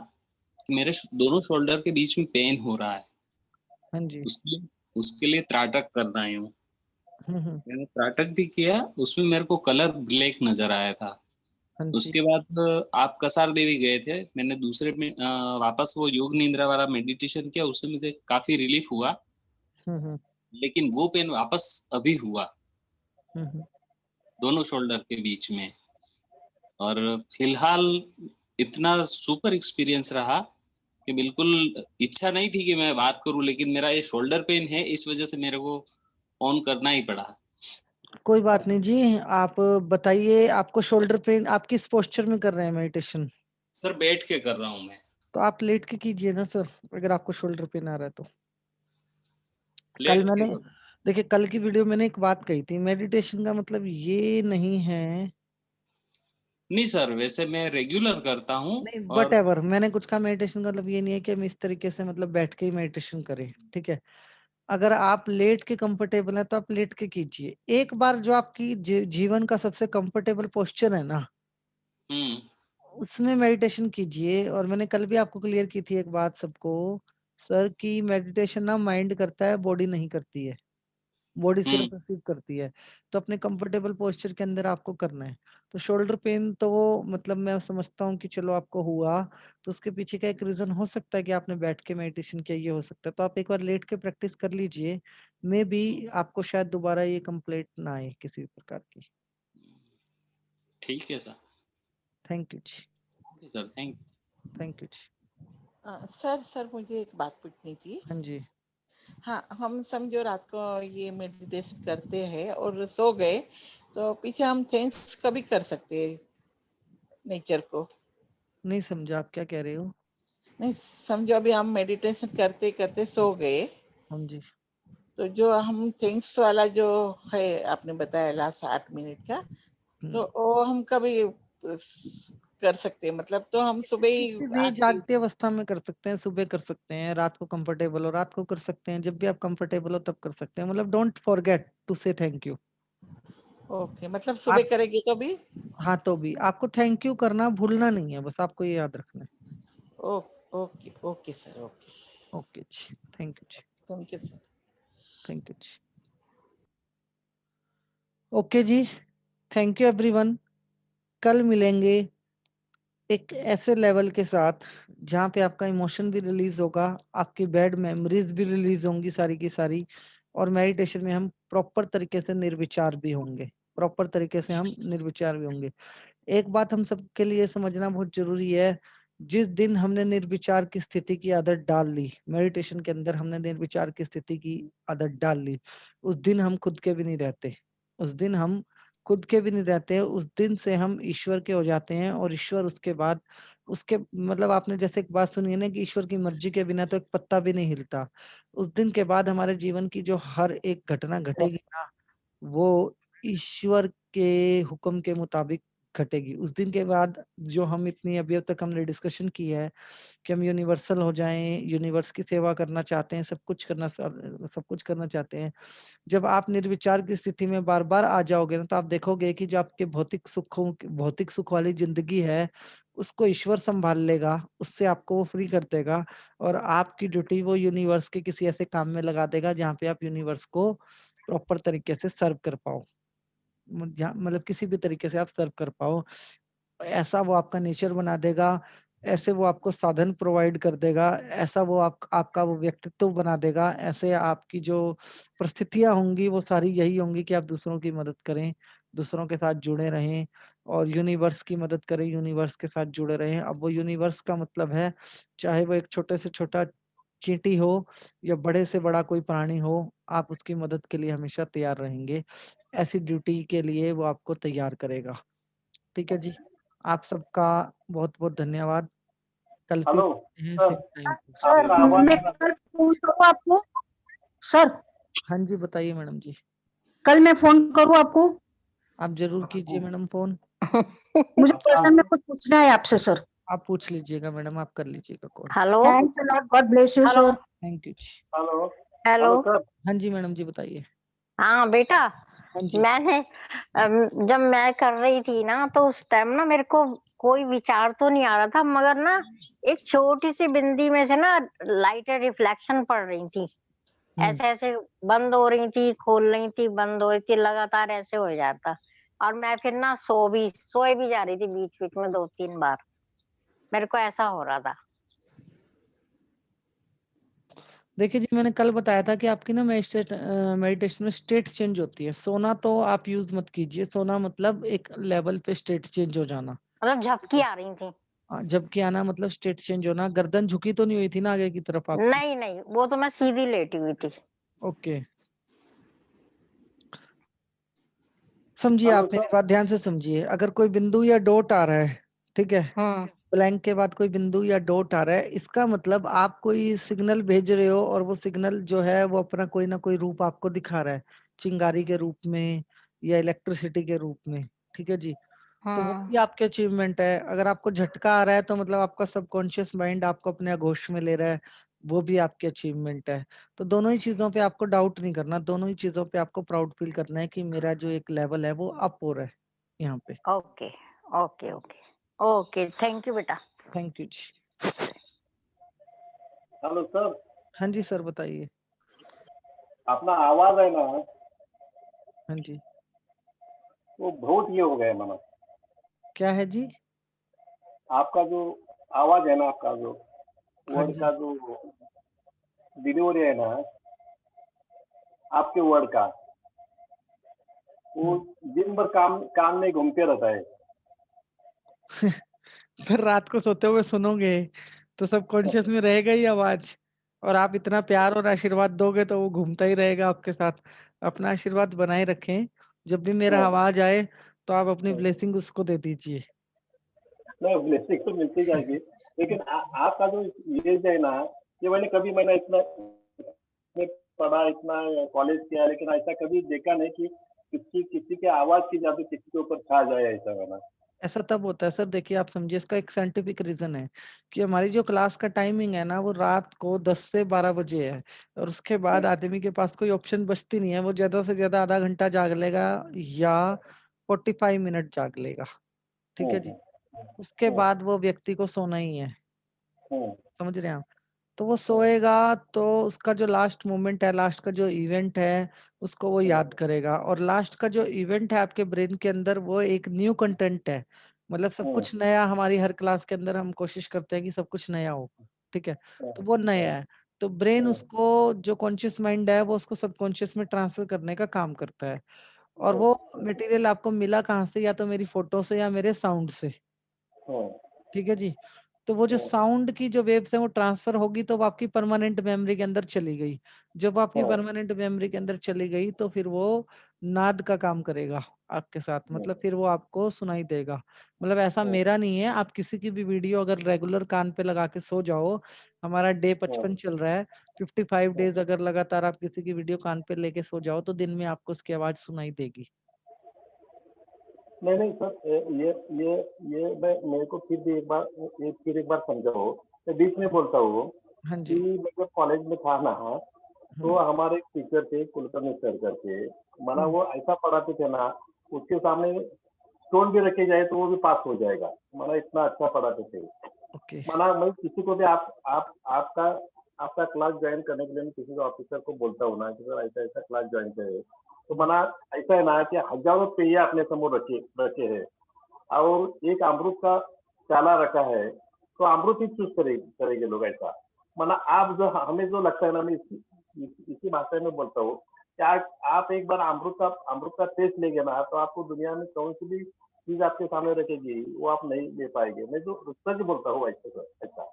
कि मेरे दोनों शोल्डर के बीच में पेन हो रहा है। हाँ जी। उसके लिए त्राटक करना है। मैंने त्राटक भी किया, उसमें मेरे को कलर ब्लैक नजर आया था। उसके बाद आप कसार देवी गए थे, मैंने दूसरे में वापस वो योग निंद्रा वाला मेडिटेशन किया, उससे मुझे काफी रिलीफ हुआ। लेकिन वो पेन वापस अभी हुआ दोनों शोल्डर के बीच में। और फिलहाल इतना सुपर एक्सपीरियंस रहा कि बिल्कुल इच्छा नहीं थी कि मैं बात करूं, लेकिन मेरा ये शोल्डर पेन है, इस वजह से मेरे को ऑन करना ही पड़ा। कोई बात नहीं जी, आप बताइए आपको शोल्डर पेन आप किस पोस्चर में कर रहे हैं मेडिटेशन? सर बैठ के कर रहा हूँ मैं। तो आप लेट के कीजिए ना सर, अगर आपको शोल्डर पेन आ रहा है तो। कल लेट के मैंने करूं। देखिए कल की वीडियो मैंने एक बात कही थी, मेडिटेशन का मतलब ये नहीं है। नहीं सर, वैसे मैं रेगुलर करता हूँ। नहीं और वट मैंने कुछ कहा, मेडिटेशन का मतलब ये नहीं है कि हम इस तरीके से मतलब बैठ के ही मेडिटेशन करें, ठीक है। अगर आप लेट के कंफर्टेबल हैं तो आप लेट के कीजिए। एक बार जो आपकी जीवन का सबसे कंफर्टेबल पोस्चर है ना, उसमें मेडिटेशन कीजिए। और मैंने कल भी आपको क्लियर की थी एक बात सबको, सर की मेडिटेशन ना माइंड करता है, बॉडी नहीं करती है, बॉडी सिर्फ रिसीव करती है। तो अपने कंफर्टेबल पोस्चर के अंदर आपको करना है। तो शोल्डर पेन तो वो मतलब मैं समझता हूँ कि चलो आपको हुआ, तो उसके पीछे का एक रीजन हो सकता है कि आपने बैठ के मेडिटेशन किया, ये हो सकता है। तो आप एक बार लेट के प्रैक्टिस कर लीजिए, मे बी आपको शायद दोबारा ये कंप्लेंट ना आए किसी प्रकार की। ठीक है सर। थैंक यू जी। ओके सर, थैंक यू जी। सर मुझे एक बात पूछनी थी। हाँ जी। हाँ, हम समझो रात को ये मेडिटेशन करते हैं और सो गए, तो पीछे हम थैंक्स कभी कर सकते हैं नेचर को? नहीं समझा आप क्या कह रहे हो? नहीं, समझो अभी हम मेडिटेशन करते करते सो गए, हाँ जी। तो जो हम थैंक्स वाला जो है आपने बताया लास्ट 8 मिनट का, तो वो हम कभी कर सकते हैं? मतलब तो हम सुबह किसी भी ही जागती अवस्था में कर सकते हैं, सुबह कर सकते हैं, रात को कंफर्टेबल हो रात को कर सकते हैं, जब भी आप कंफर्टेबल हो तब कर सकते हैं। मतलब डोंट फॉरगेट टू से थैंक यू। ओके, मतलब सुबह करेंगे तो भी? हाँ तो भी आपको थैंक यू करना भूलना नहीं है, बस आपको ये याद रखना है। Okay okay sir, okay okay जी, थैंक यू जी। Thank you sir. Thank you जी। ओके जी, थैंक यू एवरीवन। कल मिलेंगे एक ऐसे लेवल के साथ जहाँ पे आपका इमोशन भी रिलीज होगा, आपकी बैड मेमोरीज भी रिलीज होंगी सारी की सारी, और मेडिटेशन में हम प्रॉपर तरीके से निर्विचार भी होंगे, प्रॉपर तरीके से हम निर्विचार भी होंगे। एक बात हम सबके लिए समझना बहुत जरूरी है, जिस दिन हमने निर्विचार की स्थिति की आदत डाल ली, मेडिटेशन के अंदर हमने निर्विचार की स्थिति की आदत डाल ली, उस दिन हम खुद के भी नहीं रहते, उस दिन हम खुद के भी नहीं रहते, उस दिन से हम ईश्वर के हो जाते हैं। और ईश्वर उसके बाद उसके मतलब आपने जैसे एक बात सुनी है ना कि ईश्वर की मर्जी के बिना तो एक पत्ता भी नहीं हिलता। उस दिन के बाद हमारे जीवन की जो हर एक घटना घटेगी ना, वो ईश्वर के हुक्म के मुताबिक घटेगी। उस दिन के बाद जो हम इतनी अभी तक हमने डिस्कशन की है कि हम यूनिवर्सल हो जाएं, यूनिवर्स की सेवा करना चाहते हैं, सब कुछ करना चाहते हैं। जब आप निर्विचार की स्थिति में बार बार आ जाओगे ना, तो आप देखोगे कि जो आपके भौतिक सुख वाली जिंदगी है उसको ईश्वर संभाल लेगा, उससे आपको वो फ्री कर देगा, और आपकी ड्यूटी वो यूनिवर्स के किसी ऐसे काम में लगा देगा जहाँ पे आप यूनिवर्स को प्रॉपर तरीके से सर्व कर पाओ, मतलब किसी भी तरीके से आप सर्व कर पाओ। ऐसा वो आपका नेचर बना देगा, ऐसे वो आपको साधन प्रोवाइड कर देगा, ऐसा वो आपका वो व्यक्तित्व बना देगा, ऐसे आपकी जो परिस्थितियां होंगी वो सारी यही होंगी कि आप दूसरों की मदद करें, दूसरों के साथ जुड़े रहें, और यूनिवर्स की मदद करें, यूनिवर्स के साथ जुड़े रहें। अब वो यूनिवर्स का मतलब है चाहे वो एक छोटे से छोटा चींटी हो या बड़े से बड़ा कोई प्राणी हो, आप उसकी मदद के लिए हमेशा तैयार रहेंगे। ऐसी ड्यूटी के लिए वो आपको तैयार करेगा। ठीक है जी, आप सबका बहुत बहुत धन्यवाद। कल फिर मिलते हैं सेम टाइम पे। सर मैं कल फोन करूँ आपको? सर हाँ जी बताइए मैडम जी। कल मैं फोन करूँ आपको? आप जरूर कीजिए मैडम फोन। मुझे पर्सन में कुछ पूछना है आपसे सर। आप पूछ लीजिएगा मैडम, आप कर लीजिएगा call. Hello, thanks a lot, God bless you sir. Thank you जी। हेलो हेलो हाँ जी मैडम जी बताइए। हाँ बेटा, मैंने जब मैं कर रही थी ना तो उस टाइम ना मेरे को कोई विचार तो नहीं आ रहा था, मगर ना एक छोटी सी बिंदी में से ना लाइटें रिफ्लेक्शन पड़ रही थी, ऐसे ऐसे बंद हो रही थी, खोल रही थी, बंद हो रही थी, लगातार ऐसे हो जाता। और मैं फिर ना सोए भी जा रही थी बीच बीच में 2-3 बार, मेरे को ऐसा हो रहा था। देखिए जी, मैंने कल बताया था कि आपकी ना मेडिटेशन में स्टेट चेंज होती है। सोना तो आप यूज मत कीजिए, सोना मतलब एक लेवल पे स्टेट चेंज हो जाना। मतलब झपकी आ रही थी। जबकि आना मतलब स्टेट चेंज होना। गर्दन झुकी तो नहीं हुई थी ना आगे की तरफ आपकी? नहीं नहीं, वो तो मैं सीधी लेटी हुई थी। ओके, समझिए, हेलो आप मेरी सर। बात ध्यान से समझिए। अगर कोई बिंदु या डॉट आ रहा है, ठीक है, हम्म ब्लैंक के बाद कोई बिंदु या डॉट आ रहा है, इसका मतलब आप कोई सिग्नल भेज रहे हो और वो सिग्नल जो है वो अपना कोई ना कोई रूप आपको दिखा रहा है, चिंगारी के रूप में या इलेक्ट्रिसिटी के रूप में, ठीक है जी। तो वो भी आपके अचीवमेंट है। अगर आपको झटका आ रहा है तो मतलब आपका सबकॉन्शियस माइंड आपको अपने आगोश में ले रहा है, वो भी आपकी अचीवमेंट है। तो दोनों ही चीजों पे आपको डाउट नहीं करना, दोनों ही चीजों पे आपको प्राउड फील करना है कि मेरा जो एक लेवल है वो अप हो रहा है यहाँ पे। Okay okay okay okay, thank you बेटा। थैंक यू जी। Hello sir. हाँ जी सर, बताइए। अपना आवाज है ना, हाँ जी, वो बहुत ये हो गया माना। क्या है जी? आपका जो आवाज है ना, आपका जो हाँ वर्ड जी, का जो डिलीवरी है ना, आपके वर्ड का, वो दिन भर काम में घूमते रहता है। फिर रात को सोते हुए सुनोगे तो सबकॉन्शियस में रहेगा ही आवाज, और आप इतना प्यार और आशीर्वाद दोगे तो वो घूमता ही रहेगा आपके साथ। अपना आशीर्वाद बनाए रखें, जब भी मेरा आवाज आए तो आप अपनी ब्लेसिंग उसको दे दीजिए। नहीं, ब्लेसिंग तो मिलती जाएगी, लेकिन आपका जो ये जो है ना, ये मैंने इतना में पढ़ा, इतना कॉलेज किया, लेकिन ऐसा कभी देखा नहीं कि किसी के आवाज की जादू किसी के ऊपर छा जाए, ऐसा वाला। ऐसा तब होता है सर, देखिए आप समझिए, इसका एक साइंटिफिक रीजन है कि हमारी जो क्लास का टाइमिंग है ना वो रात को 10 से 12 बजे है, और उसके बाद आदमी के पास कोई ऑप्शन बचती नहीं है। वो ज्यादा से ज्यादा आधा घंटा जाग लेगा या 45 मिनट जाग लेगा, ठीक है जी। उसके बाद वो व्यक्ति को सोना ही है, समझ रहे हैं आप? तो वो सोएगा तो उसका जो लास्ट मोमेंट है, लास्ट का जो इवेंट है, उसको वो याद करेगा। और लास्ट का जो इवेंट है आपके ब्रेन के अंदर, वो एक न्यू कंटेंट है। मतलब सब कुछ नया, हमारी हर क्लास के अंदर हम कोशिश करते हैं कि सब कुछ नया हो, ठीक है, तो वो नया है। तो ब्रेन उसको, जो कॉन्शियस माइंड है वो उसको सबकॉन्शियस में ट्रांसफर करने का काम करता है। और वो मटेरियल आपको मिला कहाँ से? या तो मेरी फोटो से या मेरे साउंड से, ठीक है जी। तो वो जो साउंड की जो वेव्स है वो ट्रांसफर होगी तो वो आपकी परमानेंट मेमोरी के अंदर चली गई। जब आपकी परमानेंट मेमोरी के अंदर चली गई तो फिर वो नाद का काम करेगा आपके साथ, मतलब फिर वो आपको सुनाई देगा। मतलब ऐसा मेरा नहीं है, आप किसी की भी वीडियो अगर रेगुलर कान पे लगा के सो जाओ, हमारा डे 55 चल रहा है, 55 डेज अगर लगातार आप किसी की वीडियो कान पे लेके सो जाओ तो दिन में आपको उसकी आवाज सुनाई देगी। नहीं सर, ये मेरे को फिर एक बार समझाओ। मैं बीच में बोलता हूँ हाँ कि जी, मैं जब कॉलेज में था ना, तो हमारे टीचर थे कुलकर्णी सर करके, माना वो ऐसा पढ़ाते थे ना, उसके सामने स्टोन भी रखे जाए तो वो भी पास हो जाएगा, माना इतना अच्छा पढ़ाते थे। ओके, माना मैं किसी को भी आपका क्लास ज्वाइन करने के लिए मैं किसी को ऑफिसर को बोलता हूँ ना कि सर ऐसा ऐसा क्लास ज्वाइन करे, तो माना ऐसा है ना कि हजारों पेय अपने समोर रखे हैं और एक अमृत का प्याला रखा है, तो अमृत ही चूज करेंगे लोग, ऐसा। माना आप जो, हमें जो लगता है ना, मैं इसी भाषा में बोलता हूँ कि आप एक बार अमृत का टेस्ट लेंगे ना, तो आपको दुनिया में कौन सी भी चीज आपके सामने रखेगी वो आप नहीं ले पाएंगे। मैं जो सच बोलता हूँ ऐसा।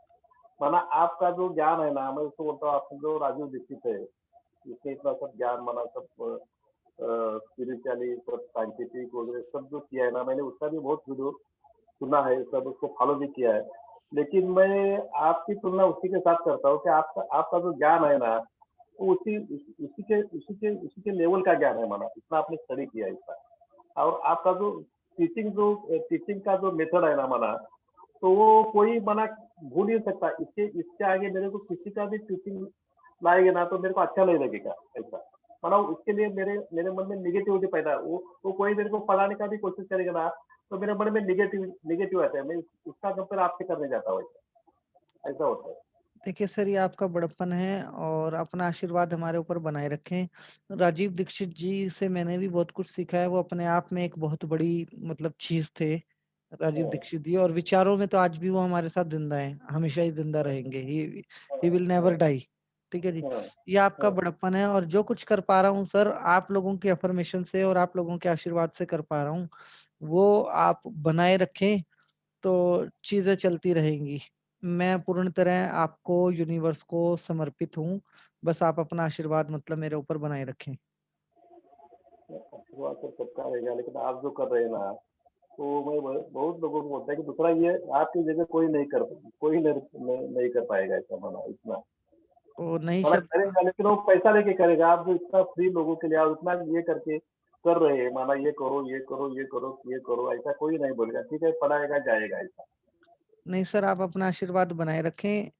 माना आपका जो ज्ञान है ना, मैं उसको बोलता हूँ, आपको जो राजीव दीक्षित है, इसने इतना सब ज्ञान, माना सब स्पिरिचुअली, सब साइंटिफिक वगैरह सब जो किया है ना, मैंने उसका भी बहुत वीडियो सुना है, सब उसको फॉलो भी किया है। लेकिन मैं आपकी तुलना उसी के साथ करता हूँ कि आपका जो ज्ञान है ना, वो उसी के लेवल का ज्ञान है, माना इतना आपने स्टडी किया है इसका। और आपका जो टीचिंग का जो मेथड है ना, माना तो वो कोई माना भूल नहीं सकता। इसके आगे मेरे को किसी का भी टीचिंग लाएंगे ना तो मेरे को अच्छा नहीं लगेगा, ऐसा। माना उसके लिए मेरे मन में निगेटिविटी पैदा, वो कोई मेरे को पढ़ाने का भी कोशिश करेगा ना, तो मेरे मन में निगेटिव आता है। मैं उसका कंपेयर आपसे करने जाता हूँ, ऐसा होता है। देखिए सर, ये आपका बड़प्पन है और अपना आशीर्वाद हमारे ऊपर बनाए रखें। राजीव दीक्षित जी से मैंने भी बहुत कुछ सीखा है। वो अपने आप में एक बहुत बड़ी मतलब चीज थे, राजीव दीक्षित जी। और विचारों में तो आज भी वो हमारे साथ जिंदा हैं, हमेशा ही जिंदा रहेंगे। ही विल नेवर डाई, ठीक है जी। ये आपका बड़प्पन है, और जो कुछ कर पा रहा हूँ सर, आप लोगों की अफर्मेशन से और आप लोगों के आशीर्वाद से कर पा रहा हूँ, वो आप बनाए रखें। तो चीजें चलती रहेंगी। मैं पूर्ण तरह आपको, यूनिवर्स को समर्पित हूँ। बस आप अपना आशीर्वाद मतलब मेरे ऊपर बनाए रखें। आशीर्वाद तो सबका रहेगा, लेकिन आप जो कर रहे हैं ना, तो मैं बहुत लोगों को बोलता है कि दूसरा ये आपकी जगह कोई नहीं कर पाएगा ऐसा बना इतना। वो नहीं थोड़ा शब्द करेगा, लेकिन वो पैसा लेके करेगा। आप जो इतना फ्री लोगों के लिए आप इतना ये करके कर रहे हैं, माना ये करो ये करो ये करो ये करो, ऐसा कोई नहीं बोलेगा ठीक है पढ़ाएगा जाएगा ऐसा। नहीं सर, आप अपना आशीर्वाद बनाए रखें।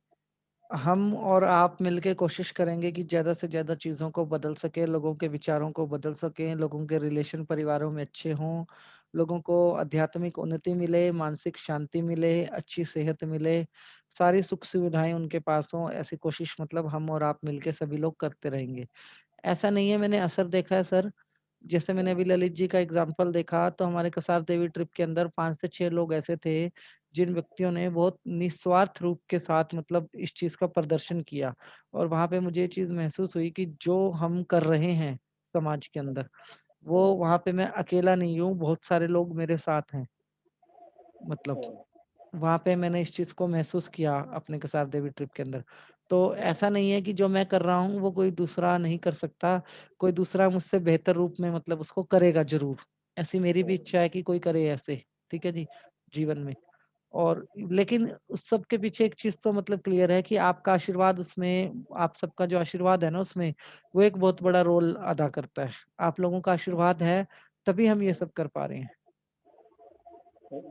हम और आप मिलके कोशिश करेंगे कि ज्यादा से ज्यादा चीजों को बदल सके, लोगों के विचारों को बदल सके, लोगों के रिलेशन परिवारों में अच्छे हों, लोगों को आध्यात्मिक उन्नति मिले, मानसिक शांति मिले, अच्छी सेहत मिले, सारी सुख सुविधाएं उनके पास हों। ऐसी कोशिश मतलब हम और आप मिलके सभी लोग करते रहेंगे। ऐसा नहीं है, मैंने असर देखा है सर। जैसे मैंने अभी ललित जी का एग्जाम्पल देखा, तो हमारे कसार देवी ट्रिप के अंदर 5 से 6 लोग ऐसे थे जिन व्यक्तियों ने बहुत निस्वार्थ रूप के साथ मतलब इस चीज का प्रदर्शन किया। और वहां पे मुझे ये चीज महसूस हुई कि जो हम कर रहे हैं समाज के अंदर, वो वहां पे मैं अकेला नहीं हूँ, बहुत सारे लोग मेरे साथ हैं। मतलब वहां पे मैंने इस चीज को महसूस किया अपने कसार देवी ट्रिप के अंदर। तो ऐसा नहीं है कि जो मैं कर रहा हूँ वो कोई दूसरा नहीं कर सकता, कोई दूसरा मुझसे बेहतर रूप में मतलब उसको करेगा जरूर। ऐसी मेरी भी इच्छा है कि कोई करे ऐसे, ठीक है जी, जीवन में। और लेकिन उस सब के पीछे एक चीज तो मतलब क्लियर है कि आपका आशीर्वाद उसमें, आप सबका जो आशीर्वाद है ना उसमें, वो एक बहुत बड़ा रोल अदा करता है। आप लोगों का आशीर्वाद है तभी हम ये सब कर पा रहे हैं।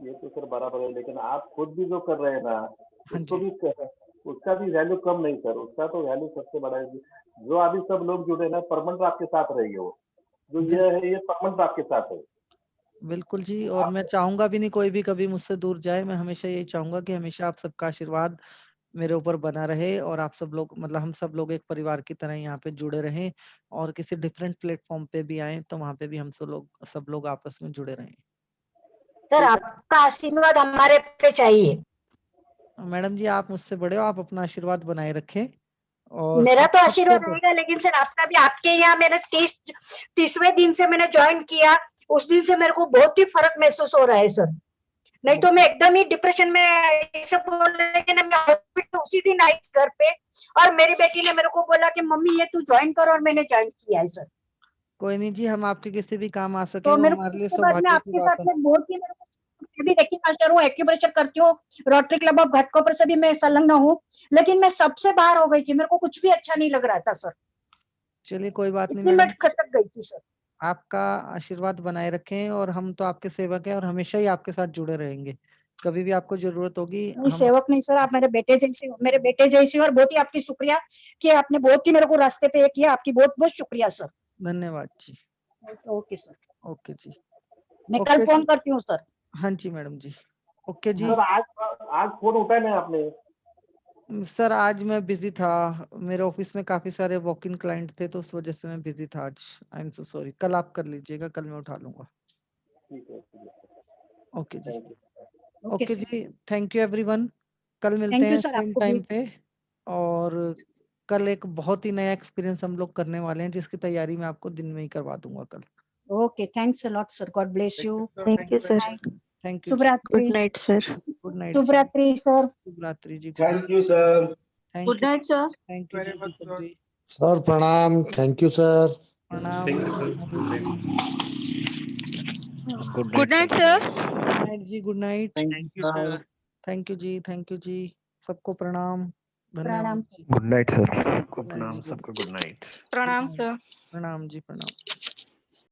ये तो सर बराबर है, लेकिन आप खुद भी जो कर रहे हैं ना, हाँ उसको जी। भी उसका भी वैल्यू कम नहीं सर, उसका तो वैल्यू सबसे बड़ा है। जो अभी सब लोग जुड़े ना परमानेंट आपके साथ रहेंगे, वो जो ये है ये परमानेंट आपके साथ है। बिल्कुल जी, और मैं चाहूंगा भी नहीं कोई भी कभी मुझसे दूर जाए। मैं हमेशा यही चाहूंगा कि हमेशा आप सबका आशीर्वाद मेरे ऊपर बना रहे, और आप सब लोग मतलब हम सब लोग एक परिवार की तरह यहाँ पे जुड़े रहें, और किसी डिफरेंट प्लेटफॉर्म पे भी आए तो वहाँ पे भी हम सब लोग आपस में जुड़े रहें। सर आपका आशीर्वाद हमारे पे चाहिए। मैडम जी, आप मुझसे बड़े हो, आप अपना आशीर्वाद बनाए रखें। और मेरा तो सबको आशीर्वाद रहेगा, लेकिन सर आपका भी। आपके यहाँ मैंने 30वें दिन से मैंने ज्वाइन किया, उस दिन से मेरे को बहुत ही फर्क महसूस हो रहा है सर। नहीं तो मैं एकदम ही डिप्रेशन में, ऐसे बोले कि ना, मैं हॉस्पिटल उसी दिन आई घर पे, और मेरी बेटी ने मेरे को बोला कि मम्मी ये तू ज्वाइन कर, और मैंने ज्वाइन किया है सर। कोई नहीं जी, हम आपके किसी भी काम आ सके तो वो मेरे हमारे को लिए उसके बाद में सौभाग्य की आपके बात साथ है। में बहुत ही, मेरे को मैं भी रेकी मास्टर हूँ, एक्यूप्रेशर करती हूँ, रोटरी क्लब ऑफ घाटकोपर से भी मैं संलग्न हूँ, लेकिन मैं सबसे बाहर हो गई थी। मेरे को कुछ भी अच्छा नहीं लग रहा था सर, चलिए कोई बात नहीं इतनी मैं मैडम, खटक गई थी सर। आपका आशीर्वाद बनाए रखें, और हम तो आपके सेवक हैं और हमेशा ही आपके साथ जुड़े रहेंगे। कभी भी आपको जरूरत होगी नहीं हम। सेवक नहीं सर, आप मेरे बेटे जैसे हो, मेरे बेटे जैसे हो, और बहुत ही आपकी शुक्रिया कि आपने बहुत ही मेरे को रास्ते पे किया। आपकी बहुत बहुत शुक्रिया सर। धन्यवाद जी। ओके सर, ओके जी। मैं कल ओके फोन जी। करती हूँ सर। हाँ जी मैडम जी। ओके जी। सर आज फोन उठाया नहीं आपने? सर आज मैं बिजी था, मेरे ऑफिस में काफी सारे वॉक इन क्लाइंट थे, तो उस वजह से मैं बिजी था आज। I am so sorry. कल आप कर लीजिएगा, कल मैं उठा लूंगा। ठीक है ओके जी। Thank you. ओके जी, थैंक यू एवरीवन। कल मिलते थैंक यू हैं सर, सेम आपको भी। टाइम पे। और कल एक बहुत ही नया एक्सपीरियंस हम लोग करने वाले हैं, जिसकी तैयारी मैं आपको दिन में ही करवा दूंगा कल। Okay, thanks a lot sir, god bless you. Thank you sir. Thank you शुभ जी। रात्रि। Good night sir. Good night शुभ जी। रात्रि सर। शुभ रात्रि जी। Thank you sir. Thank good you. Night sir. Thank you जी दीपक जी। सर प्रणाम, थैंक यू सर। प्रणाम thank you sir. Madhu ji. Good night sir. Good night जी। Good night. Thank you sir. Thank you जी। थैंक यू जी। सबको प्रणाम, धन्यवाद प्रणाम। जी। Good night sir, सबको गुड नाइट प्रणाम, जी। सबको गुड नाइट। प्रणाम सर। प्रणाम जी। प्रणाम।